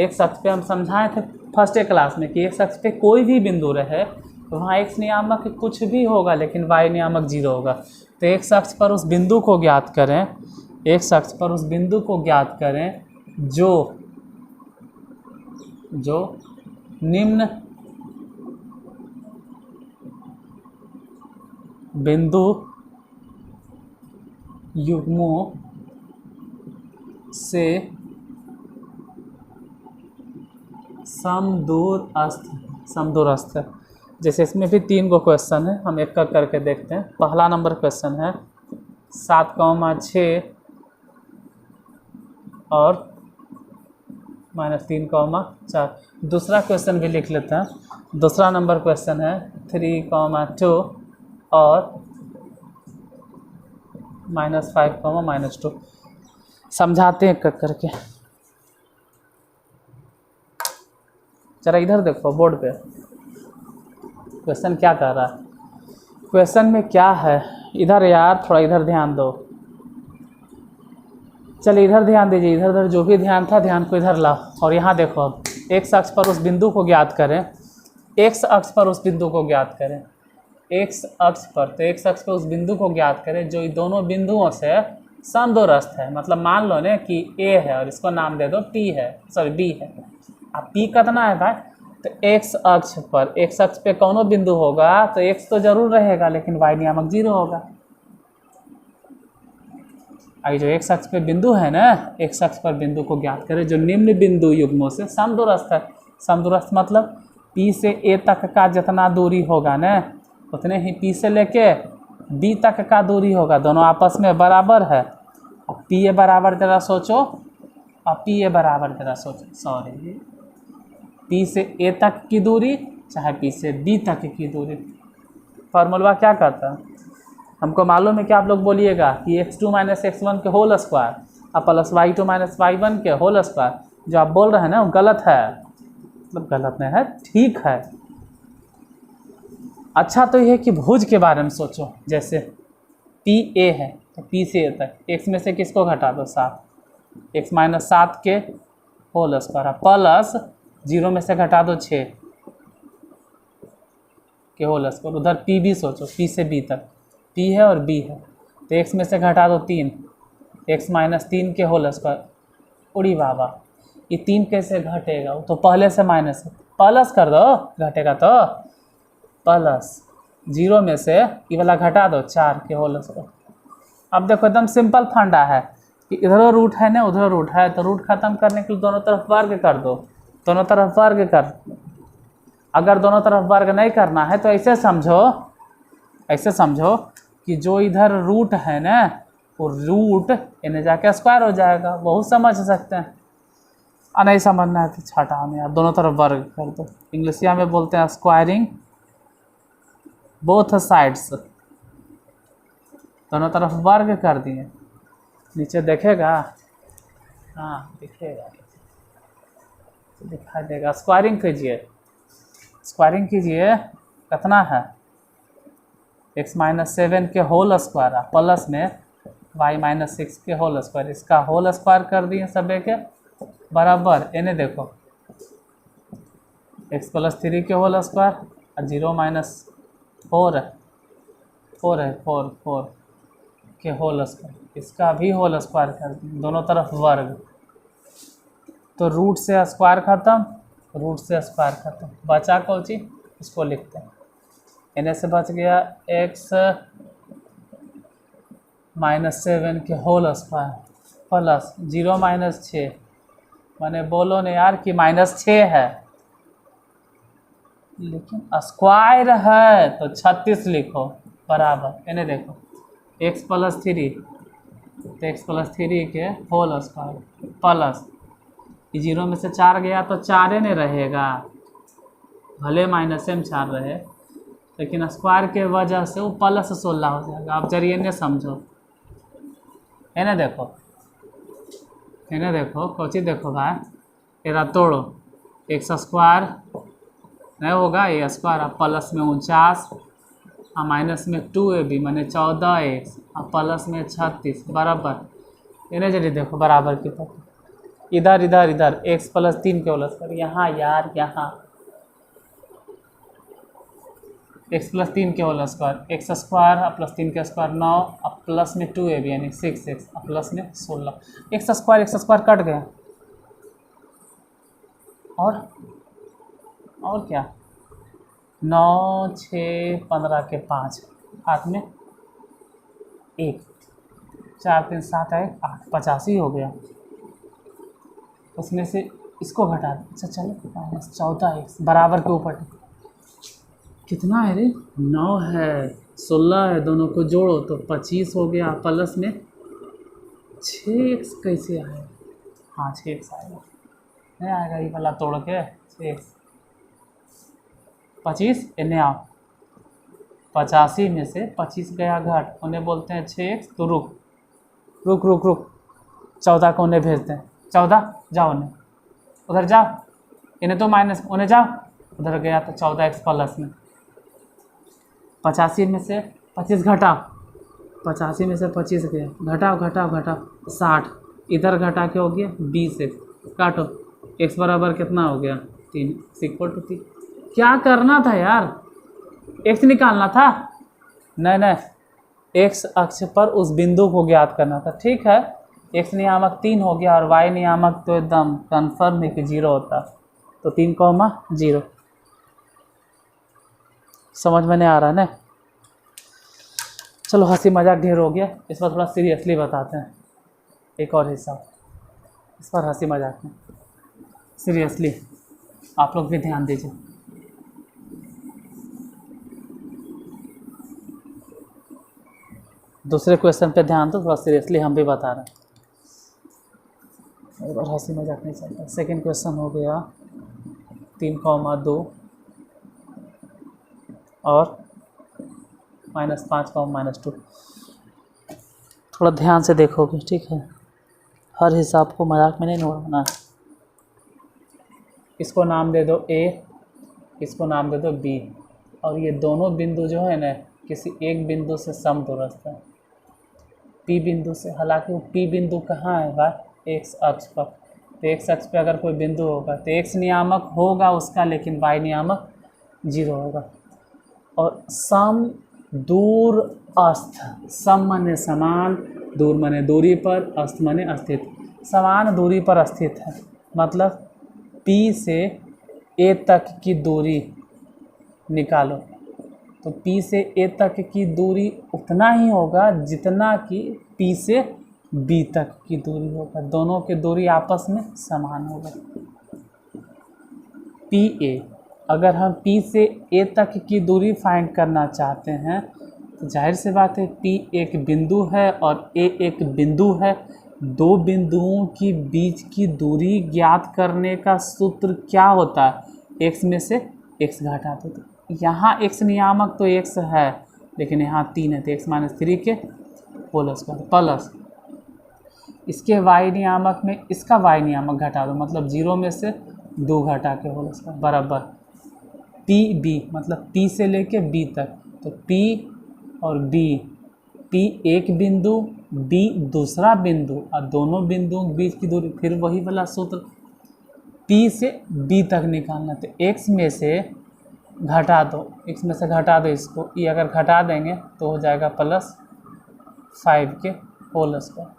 एक्स अक्ष पे हम समझाए थे फर्स्ट क्लास में कि एक्स अक्ष पे कोई भी बिंदु रहे तो वहाँ एक्स नियामक कुछ भी होगा लेकिन वाई नियामक 0 होगा। तो एक्स अक्ष पर उस बिंदु को ज्ञात करें, एक्स अक्ष पर उस बिंदु को ज्ञात करें जो निम्न बिंदु युग्मों से समदूरस्थ है। जैसे इसमें भी 3 गो क्वेश्चन है, हम एक करके देखते हैं। पहला नंबर क्वेश्चन है 7,6 और -3,4। दूसरा क्वेश्चन भी लिख लेते हैं। दूसरा नंबर क्वेश्चन है 3,2 और -5, -2। समझाते हैं करके। जरा इधर देखो बोर्ड पे क्वेश्चन क्या कर रहा है। क्वेश्चन में क्या है, इधर यार थोड़ा इधर ध्यान दो। चलिए इधर ध्यान दीजिए, इधर जो भी ध्यान था ध्यान को इधर लाओ। और यहाँ देखो अब एक्स अक्ष पर उस बिंदु को ज्ञात करें, एक्स अक्ष पर उस बिंदु को ज्ञात करें, एक्स अक्ष पर, तो एक्स अक्ष पर उस बिंदु को ज्ञात करें जो इन दोनों बिंदुओं से समदूरस्थ है। मतलब मान लो ना कि ए है और इसको नाम दे दो टी है, सॉरी बी है। अब पी कितना है भाई, तो एक्स अक्ष पर, एक्स अक्ष पे कौनो बिंदु होगा तो एक्स तो जरूर रहेगा लेकिन वाई नियामक 0 होगा। अभी जो एक्स अक्ष पे बिंदु है ना, एक्स अक्ष पर बिंदु को ज्ञात करें जो निम्न बिंदु युग्मों से समदूरस्थ है। समदूरस्थ मतलब पी से ए तक का जितना दूरी होगा ना उतने ही पी से लेके बी तक का दूरी होगा, दोनों आपस में बराबर है। अब पी ए बराबर जरा सोचो, अब पी ए बराबर जरा सोचो, सॉरी पी से ए तक की दूरी चाहे पी से बी तक की दूरी। फार्मूला क्या कहता है, हमको मालूम है कि आप लोग बोलिएगा कि x2 - x1 के होल स्क्वायर और प्लस y2 - y1 के होल स्क्वायर। जो आप बोल रहे हैं ना वो गलत है, मतलब गलत नहीं है, ठीक है। अच्छा तो यह है कि भुज के बारे में सोचो। जैसे पी ए है तो पी से ए तक x में से किसको घटा दो, 7, x - 7 के होल स्क्वायर प्लस 0 में से घटा दो 6 के होल स्क्वायर। उधर पी भी सोचो, पी से बी तक, पी है और बी है तो x में से घटा दो 3, x - 3 के होल स्क्वायर। उड़ी बाबा ये 3 कैसे घटेगा, वो तो पहले से माइनस है, प्लस कर दो घटेगा तो प्लस 0 में से ये वाला घटा दो 4 के होल स्क्वायर। अब देखो एकदम सिंपल फंडा है कि इधर रूट है ना उधर रूट है, तो रूट खत्म करने के लिए दोनों तरफ वर्ग कर दो, दोनों तरफ वर्ग कर। अगर दोनों तरफ वर्ग नहीं करना है तो ऐसे समझो कि जो इधर रूट है ना वो रूट इन्हें जाके स्क्वायर हो जाएगा, बहुत समझ सकते हैं। और नहीं समझना है तो छाटा में यार दोनों तरफ वर्ग कर दो। इंग्लिशिया में बोलते हैं स्क्वायरिंग बोथ साइड्स, दोनों तरफ वर्ग कर दिए। नीचे देखेगा, हाँ दिखेगा, दिखाई देगा। स्क्वायरिंग कीजिए, स्क्वायरिंग कीजिए, कितना है x माइनस 7 के होल स्क्वायर प्लस में y माइनस 6 के होल स्क्वायर, इसका होल स्क्वायर कर दिए सभी के बराबर। इन्हें देखो x प्लस 3 के होल स्क्वायर और 0 माइनस 4 है, 4 के होल स्क्वायर, इसका भी होल स्क्वायर कर दिए, दोनों तरफ वर्ग। तो रूट से स्क्वायर खत्म, रूट से स्क्वायर खत्म, बचा कौन सी, इसको लिखते हैं। इन्हें से बच गया x माइनस 7 के होल स्क्वायर प्लस 0 माइनस 6, मैंने बोलो नहीं यार कि माइनस 6 है, लेकिन स्क्वायर है तो 36 लिखो बराबर। इन्हें देखो x प्लस 3, तो x प्लस 3 के होल स्क्वायर प्लस 0 में से 4 गया तो 4 नहीं रहेगा, भले माइनस में 4 रहे, लेकिन स्क्वायर के वजह से वो प्लस 16 हो जाएगा। आप जरिए ने समझो, इन्हें देखो, इन्हें देखो कोची देखो भाई, तेरा तोड़ो, x स्क्वायर नहीं होगा, ये स्क्वायर प्लस में 49 और माइनस में 2ab मैंने 14x और प्लस में 36 बराबर। इन्हें जरिए देखो बराबर की तरफ, इधर इधर इधर x प्लस 3 के होल स्क्वायर, यहाँ यार यहाँ x प्लस 3 के whole square, x square plus 3 के स्क्वायर 9 और प्लस में 2ab यानी 6x और प्लस में 16, x स्क्वायर कट गया, और क्या 9 6 15 के 5 हाथ में 1 4 3 7 1 8 85 हो गया। उसमें से इसको घटा दे, अच्छा चलो माइनस 14x बराबर के ऊपर कितना है रे, 9 है 16 है, दोनों को जोड़ो तो 25 हो गया, प्लस में 6x कैसे आएगा, हाँ 6x आएगा, नहीं आएगा ये वाला तोड़ के 6x 25 इन्हें आओ, 85 में से 25 गया घट, उन्हें बोलते हैं 6x, तो रुक 14 को उन्हें भेजते हैं, 14 जाओ उन्हें, उधर जाओ, इन्हें तो माइनस, उन्हें जाओ उधर गया तो 14x प्लस में 85 में से 25 घटाओ, 85 में से 25 गया, घटाओ 60, इधर घटा के हो गया 20x, काटो x बराबर कितना हो गया 3, इक्वल टू 3। क्या करना था यार, x निकालना था, नहीं x अक्ष पर उस बिंदु को ज्ञात करना था, ठीक है। x नियामक 3 हो गया और y नियामक तो एकदम कन्फर्म है कि 0 होता, तो 3,0 समझ में नहीं आ रहा ना। चलो हंसी मजाक ढेर हो गया, इस पर थोड़ा सीरियसली बताते हैं, एक और हिस्सा, इस पर हंसी मजाक में सीरियसली आप लोग भी ध्यान दीजिए। दूसरे क्वेश्चन पे ध्यान दो, थोड़ा सीरियसली हम भी बता रहे हैं, एक बार हंसी मजाक नहीं चलता। सेकंड क्वेश्चन हो गया 3,2 और -5,-2, थोड़ा ध्यान से देखोगे, ठीक है, हर हिसाब को मजाक में नहीं उड़ाना है। इसको नाम दे दो A, इसको नाम दे दो B, और ये दोनों बिंदु जो है ना किसी एक बिंदु से समदूरस्थ है, P बिंदु से। हालांकि वो P बिंदु कहाँ है भाई, x अक्ष पर, तो x अक्ष पर अगर कोई बिंदु होगा तो x नियामक होगा उसका, लेकिन y नियामक 0 होगा। और सम दूर अस्थ, सम माने समान, दूर माने दूरी पर, अस्थ माने स्थित, समान दूरी पर स्थित है, मतलब P से A तक की दूरी निकालो, तो P से A तक की दूरी उतना ही होगा जितना कि P से B तक की दूरी होगा, दोनों की दूरी आपस में समान होगा। PA, अगर हम P से A तक की दूरी फाइंड करना चाहते हैं तो जाहिर सी बात है P एक बिंदु है और A एक बिंदु है, दो बिंदुओं के बीच की दूरी ज्ञात करने का सूत्र क्या होता है, x में से एक्स घटा दो, तो यहाँ एक्स नियामक तो एक्स है, लेकिन यहाँ 3 है, तो एक्स माइनस 3 के होल स्क्वायर प्लस इसके वाई नियामक में इसका वाई नियामक घटा दो, मतलब 0 में से 2 घटा के होल स्क्वायर बराबर पी बी, मतलब पी से लेके बी तक, तो पी और बी, पी एक बिंदु, बी दूसरा बिंदु, और दोनों बिंदुओं के बीच की दूरी, फिर वही वाला सूत्र पी से बी तक निकालना। तो एक्स में से घटा दो, एक्स में से घटा दो इसको, ये अगर घटा देंगे तो हो जाएगा +5 के होल स्क्वायर,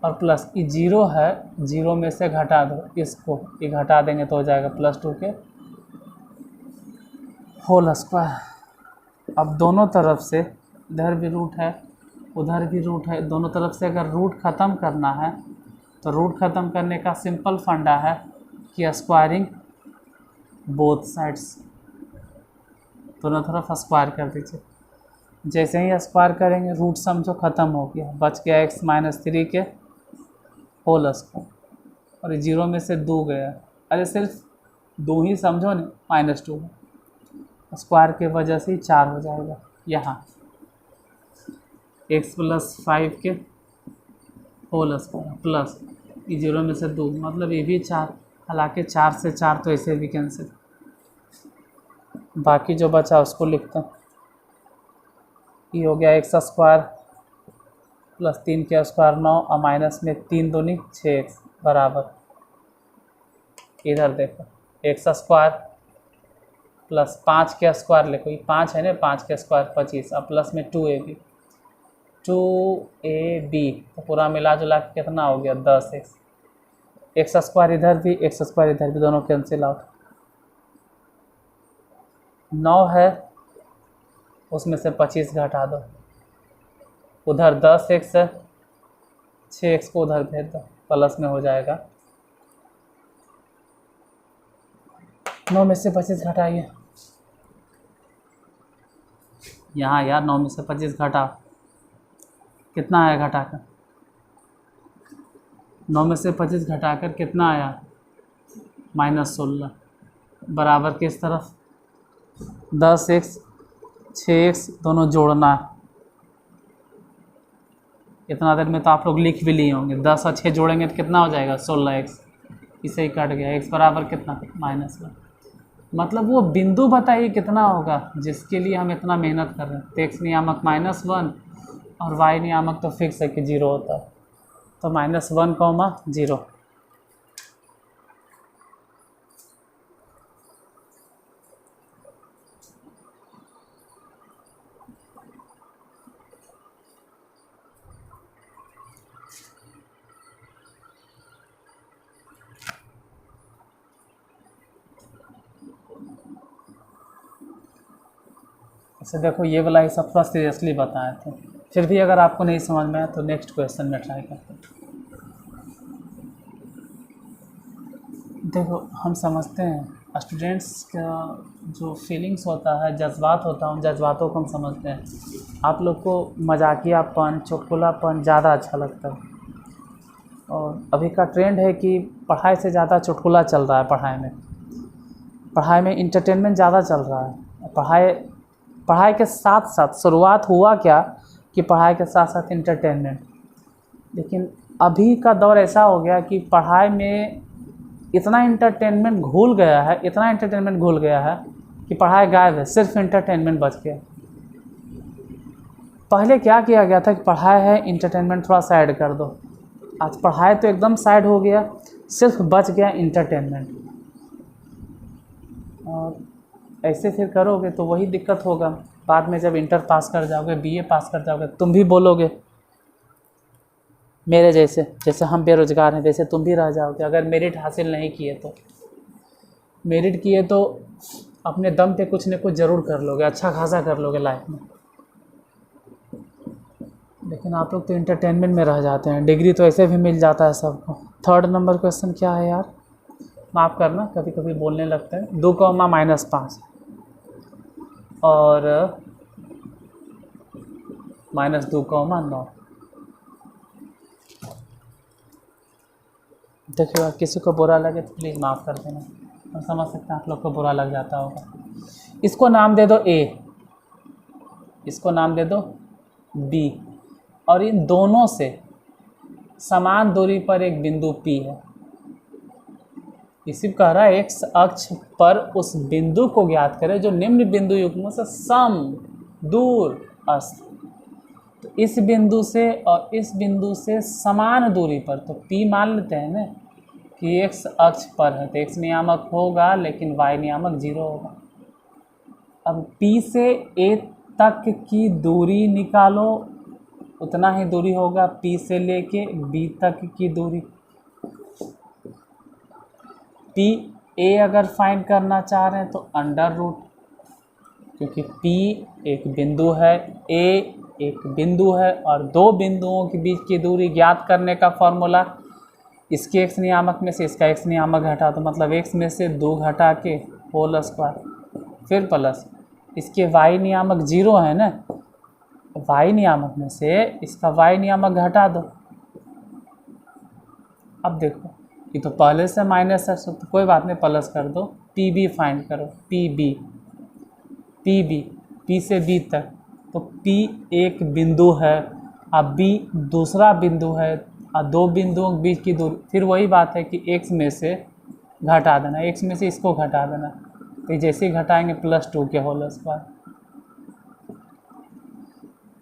और प्लस ये 0 है, 0 में से घटा दो इसको, ये घटा देंगे तो हो जाएगा +2 के होल स्क्वायर। अब दोनों तरफ से, इधर भी रूट है उधर भी रूट है, दोनों तरफ से अगर रूट ख़त्म करना है तो रूट ख़त्म करने का सिंपल फंडा है कि स्क्वायरिंग बोथ साइड्स, दोनों तरफ स्क्वायर कर दीजिए। जैसे ही स्क्वायर करेंगे रूट समझो ख़त्म हो गया, बच गया एक्स माइनस 3 के होल स्क्वायर, और 0 में से 2 गया, अरे सिर्फ 2 ही समझो नहीं, -2 स्क्वायर के वजह से ही 4 हो जाएगा। यहाँ x + 5 के होल स्क्वायर प्लस ये 0 में से 2, मतलब ये भी 4, हालांकि 4 से 4 तो ऐसे भी कैंसिल, बाकी जो बचा उसको लिखते हैं। ये हो गया x² + 3 के स्क्वायर 9, और माइनस में 3 दूनी 6x बराबर, इधर देखो x² + 5 के स्क्वायर लिखो, ये 5 है ना, 5 के स्क्वायर 25, और प्लस में 2ab, 2ab तो पूरा मिला जुला के कितना हो गया 10x, x² इधर भी x² इधर भी, दोनों कैंसिल आउट। 9 है, उसमें से 25 घटा दो, उधर 10x है, 6x को उधर भेज दो, प्लस में हो जाएगा 9 में से 25 घटाइए, यहाँ यार 9 में से 25 घटा, कितना आया घटाकर, 9 में से 25 घटाकर कितना आया -16, बराबर किस तरफ 10x 6x दोनों जोड़ना है। इतना देर में तो आप लोग लिख भी लिए होंगे, 10 और 6 जोड़ेंगे तो कितना हो जाएगा 16x, इसे ही कट गया, x बराबर कितना -1, मतलब वो बिंदु बताइए कितना होगा जिसके लिए हम इतना मेहनत कर रहे हैं। तो x नियामक -1 और y नियामक तो फिक्स है कि 0 होता है, तो -1, 0। अच्छा देखो ये वाला हिसाब थोड़ा सीरियसली बताए थे, फिर भी अगर आपको नहीं समझ में आया तो नेक्स्ट क्वेश्चन में ट्राई करते हैं। देखो हम समझते हैं स्टूडेंट्स का जो फीलिंग्स होता है, जज्बात होता है, उन जज्बातों को हम समझते हैं। आप लोग को मजाकियापन चुटकुलापन ज़्यादा अच्छा लगता है, और अभी का ट्रेंड है कि पढ़ाई से ज़्यादा चुटकुला चल रहा है। पढ़ाई में इंटरटेनमेंट ज़्यादा चल रहा है। पढ़ाई के साथ साथ शुरुआत हुआ क्या कि पढ़ाई के साथ साथ इंटरटेनमेंट, लेकिन अभी का दौर ऐसा हो गया कि पढ़ाई में इतना इंटरटेनमेंट घुल गया है कि पढ़ाई गायब है, सिर्फ इंटरटेनमेंट बच गया। पहले क्या किया गया था कि पढ़ाई है, इंटरटेनमेंट थोड़ा साइड कर दो। आज पढ़ाई तो एकदम साइड हो गया, सिर्फ बच गया इंटरटेनमेंट। और ऐसे फिर करोगे तो वही दिक्कत होगा बाद में, जब इंटर पास कर जाओगे, बीए पास कर जाओगे, तुम भी बोलोगे मेरे जैसे हम बेरोज़गार हैं वैसे तुम भी रह जाओगे अगर मेरिट हासिल नहीं किए तो। मेरिट किए तो अपने दम पे कुछ न कुछ ज़रूर कर लोगे, अच्छा खासा कर लोगे लाइफ में, लेकिन आप लोग तो इंटरटेनमेंट में रह जाते हैं। डिग्री तो ऐसे भी मिल जाता है सबको। 3rd नंबर क्वेश्चन क्या है यार, माफ़ करना कभी कभी बोलने लगते हैं। 2, -5 और -2, 9। देखिए किसी को बुरा लगे तो प्लीज़ माफ़ कर देना। और समझ सकते हैं आप लोग को बुरा लग जाता होगा। इसको नाम दे दो A, इसको नाम दे दो B, और इन दोनों से समान दूरी पर एक बिंदु P है। इसी कह रहा है x अक्ष पर उस बिंदु को ज्ञात करें जो निम्न बिंदु युग्मों से सम दूर अस्थ। तो इस बिंदु से और इस बिंदु से समान दूरी पर, तो P मान लेते हैं ना कि x अक्ष पर है, तो x नियामक होगा लेकिन y नियामक 0 होगा। अब P से A तक की दूरी निकालो, उतना ही दूरी होगा P से लेके B तक की दूरी। P A अगर फाइंड करना चाह रहे हैं तो अंडर रूट, क्योंकि P एक बिंदु है, A एक बिंदु है, और दो बिंदुओं के बीच की दूरी ज्ञात करने का फॉर्मूला, इसके x नियामक में से इसका x नियामक घटा दो, मतलब x में से 2 घटा के होल स्क्वायर, फिर प्लस इसके y नियामक 0 है ना, y नियामक में से इसका y नियामक घटा दो। अब देखो ये तो पहले से माइनस है, तो कोई बात नहीं, प्लस कर दो। PB फाइंड करो, PB P से B तक, तो P एक बिंदु है, अब B दूसरा बिंदु है, और दो बिंदुओं के बीच की दूरी, फिर वही बात है कि x में से घटा देना, x में से इसको घटा देना, तो जैसे ही घटाएंगे +2 के होल स्क्वायर,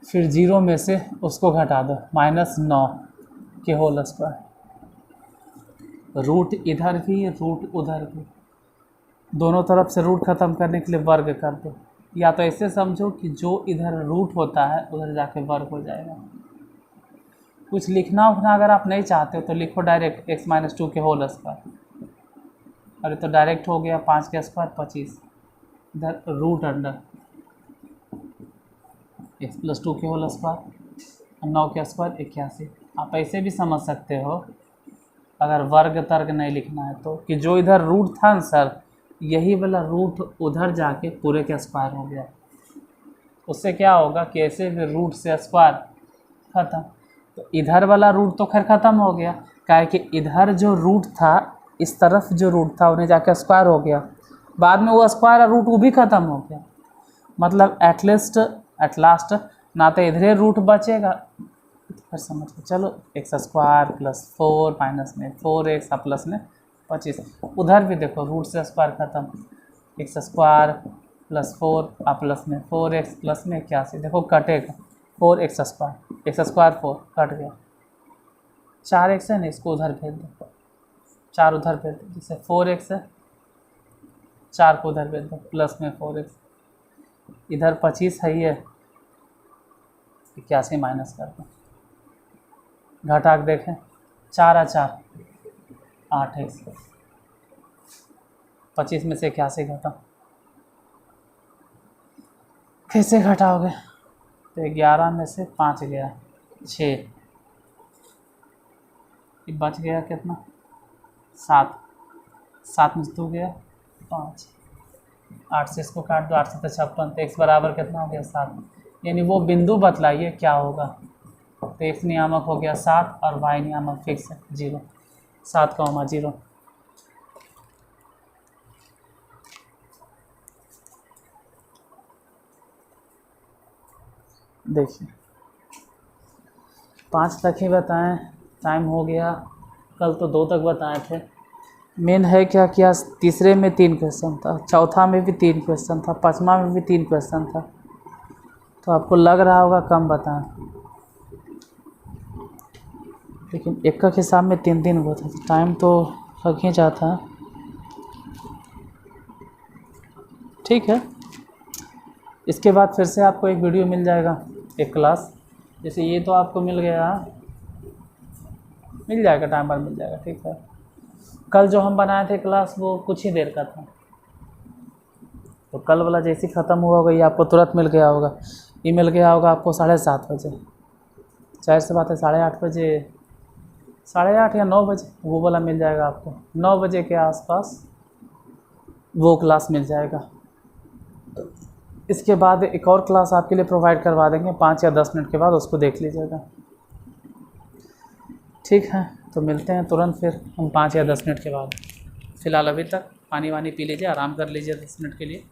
फिर 0 में से उसको घटा दो -9 के होल स्क्वायर, रूट इधर भी रूट उधर भी, दोनों तरफ से रूट ख़त्म करने के लिए वर्ग कर दो, या तो ऐसे समझो कि जो इधर रूट होता है उधर जाके वर्ग हो जाएगा। कुछ लिखना उखना अगर आप नहीं चाहते हो तो लिखो डायरेक्ट x - 2 के होल स्क्वायर, अरे तो डायरेक्ट हो गया 5 के स्क्वायर 25, इधर रूट अंडर x + 2 के होल स्क्वायर, 9 के स्क्वायर 81। आप ऐसे भी समझ सकते हो अगर वर्ग तर्क नहीं लिखना है तो, कि जो इधर रूट था ना सर, यही वाला रूट उधर जाके पूरे के स्क्वायर हो गया। उससे क्या होगा कि ऐसे भी रूट से स्क्वायर ख़त्म, तो इधर वाला रूट तो खैर ख़त्म हो गया, काहे कि इधर जो रूट था, इस तरफ जो रूट था उन्हें जाके स्क्वायर हो गया, बाद में वो स्क्वायर रूट वो भी ख़त्म हो गया, मतलब एट लास्ट ना तो इधरे रूट बचेगा, फिर समझ लो, चलो x² + 4 माइनस में 4x प्लस में 25, उधर भी देखो रूट से स्क्वायर ख़त्म, x² + 4 प्लस में 4x प्लस में 81, देखो कटेगा 4x², x² 4 कट गया, 4x है ना, इसको उधर भेज दो, 4 उधर भेज दो, जैसे 4x है, 4 को उधर भेज दो, प्लस में 4x, इधर 25 है, ये 81 माइनस कर दो, घटा के देखें, 4 और 4 8x, 25 में से 81 घटा, कैसे घटाओगे, तो 11 में से 5 गया 6, ये बच गया कितना 7, 7 में से 2 गया 5, 8 से इसको काट दो, 8 से 56, तो x बराबर कितना हो गया 7, यानी वो बिंदु बतलाइए क्या होगा, तो x नियामक हो गया 7 और y नियामक फिक्स है 0, 7,0। देखिए 5 तक ही बताएं, टाइम हो गया, कल तो 2 तक बताए थे। मेन है क्या किया, तीसरे में 3 क्वेश्चन था, चौथा में भी 3 क्वेश्चन था, पाँचवा में भी 3 क्वेश्चन था, तो आपको लग रहा होगा कम बताएं, लेकिन एक का हिसाब में 3 वो था, टाइम तो लग ही जाता है। ठीक है, इसके बाद फिर से आपको एक वीडियो मिल जाएगा, एक क्लास, जैसे ये तो आपको मिल गया, मिल जाएगा, टाइम पर मिल जाएगा। ठीक है, कल जो हम बनाए थे क्लास वो कुछ ही देर का था, तो कल वाला जैसे ख़त्म हुआ होगा ये आपको तुरंत मिल गया होगा, ये मिल गया होगा आपको 7:30 बजे, जाहिर सी बात है 8:30 बजे, 8:30 या 9 बजे वो वाला मिल जाएगा आपको, 9 बजे के आसपास वो क्लास मिल जाएगा। इसके बाद एक और क्लास आपके लिए प्रोवाइड करवा देंगे 5 या 10 मिनट के बाद, उसको देख लीजिएगा। ठीक है, तो मिलते हैं तुरंत फिर हम 5 या 10 मिनट के बाद, फ़िलहाल अभी तक पानी वानी पी लीजिए, आराम कर लीजिए 10 मिनट के लिए।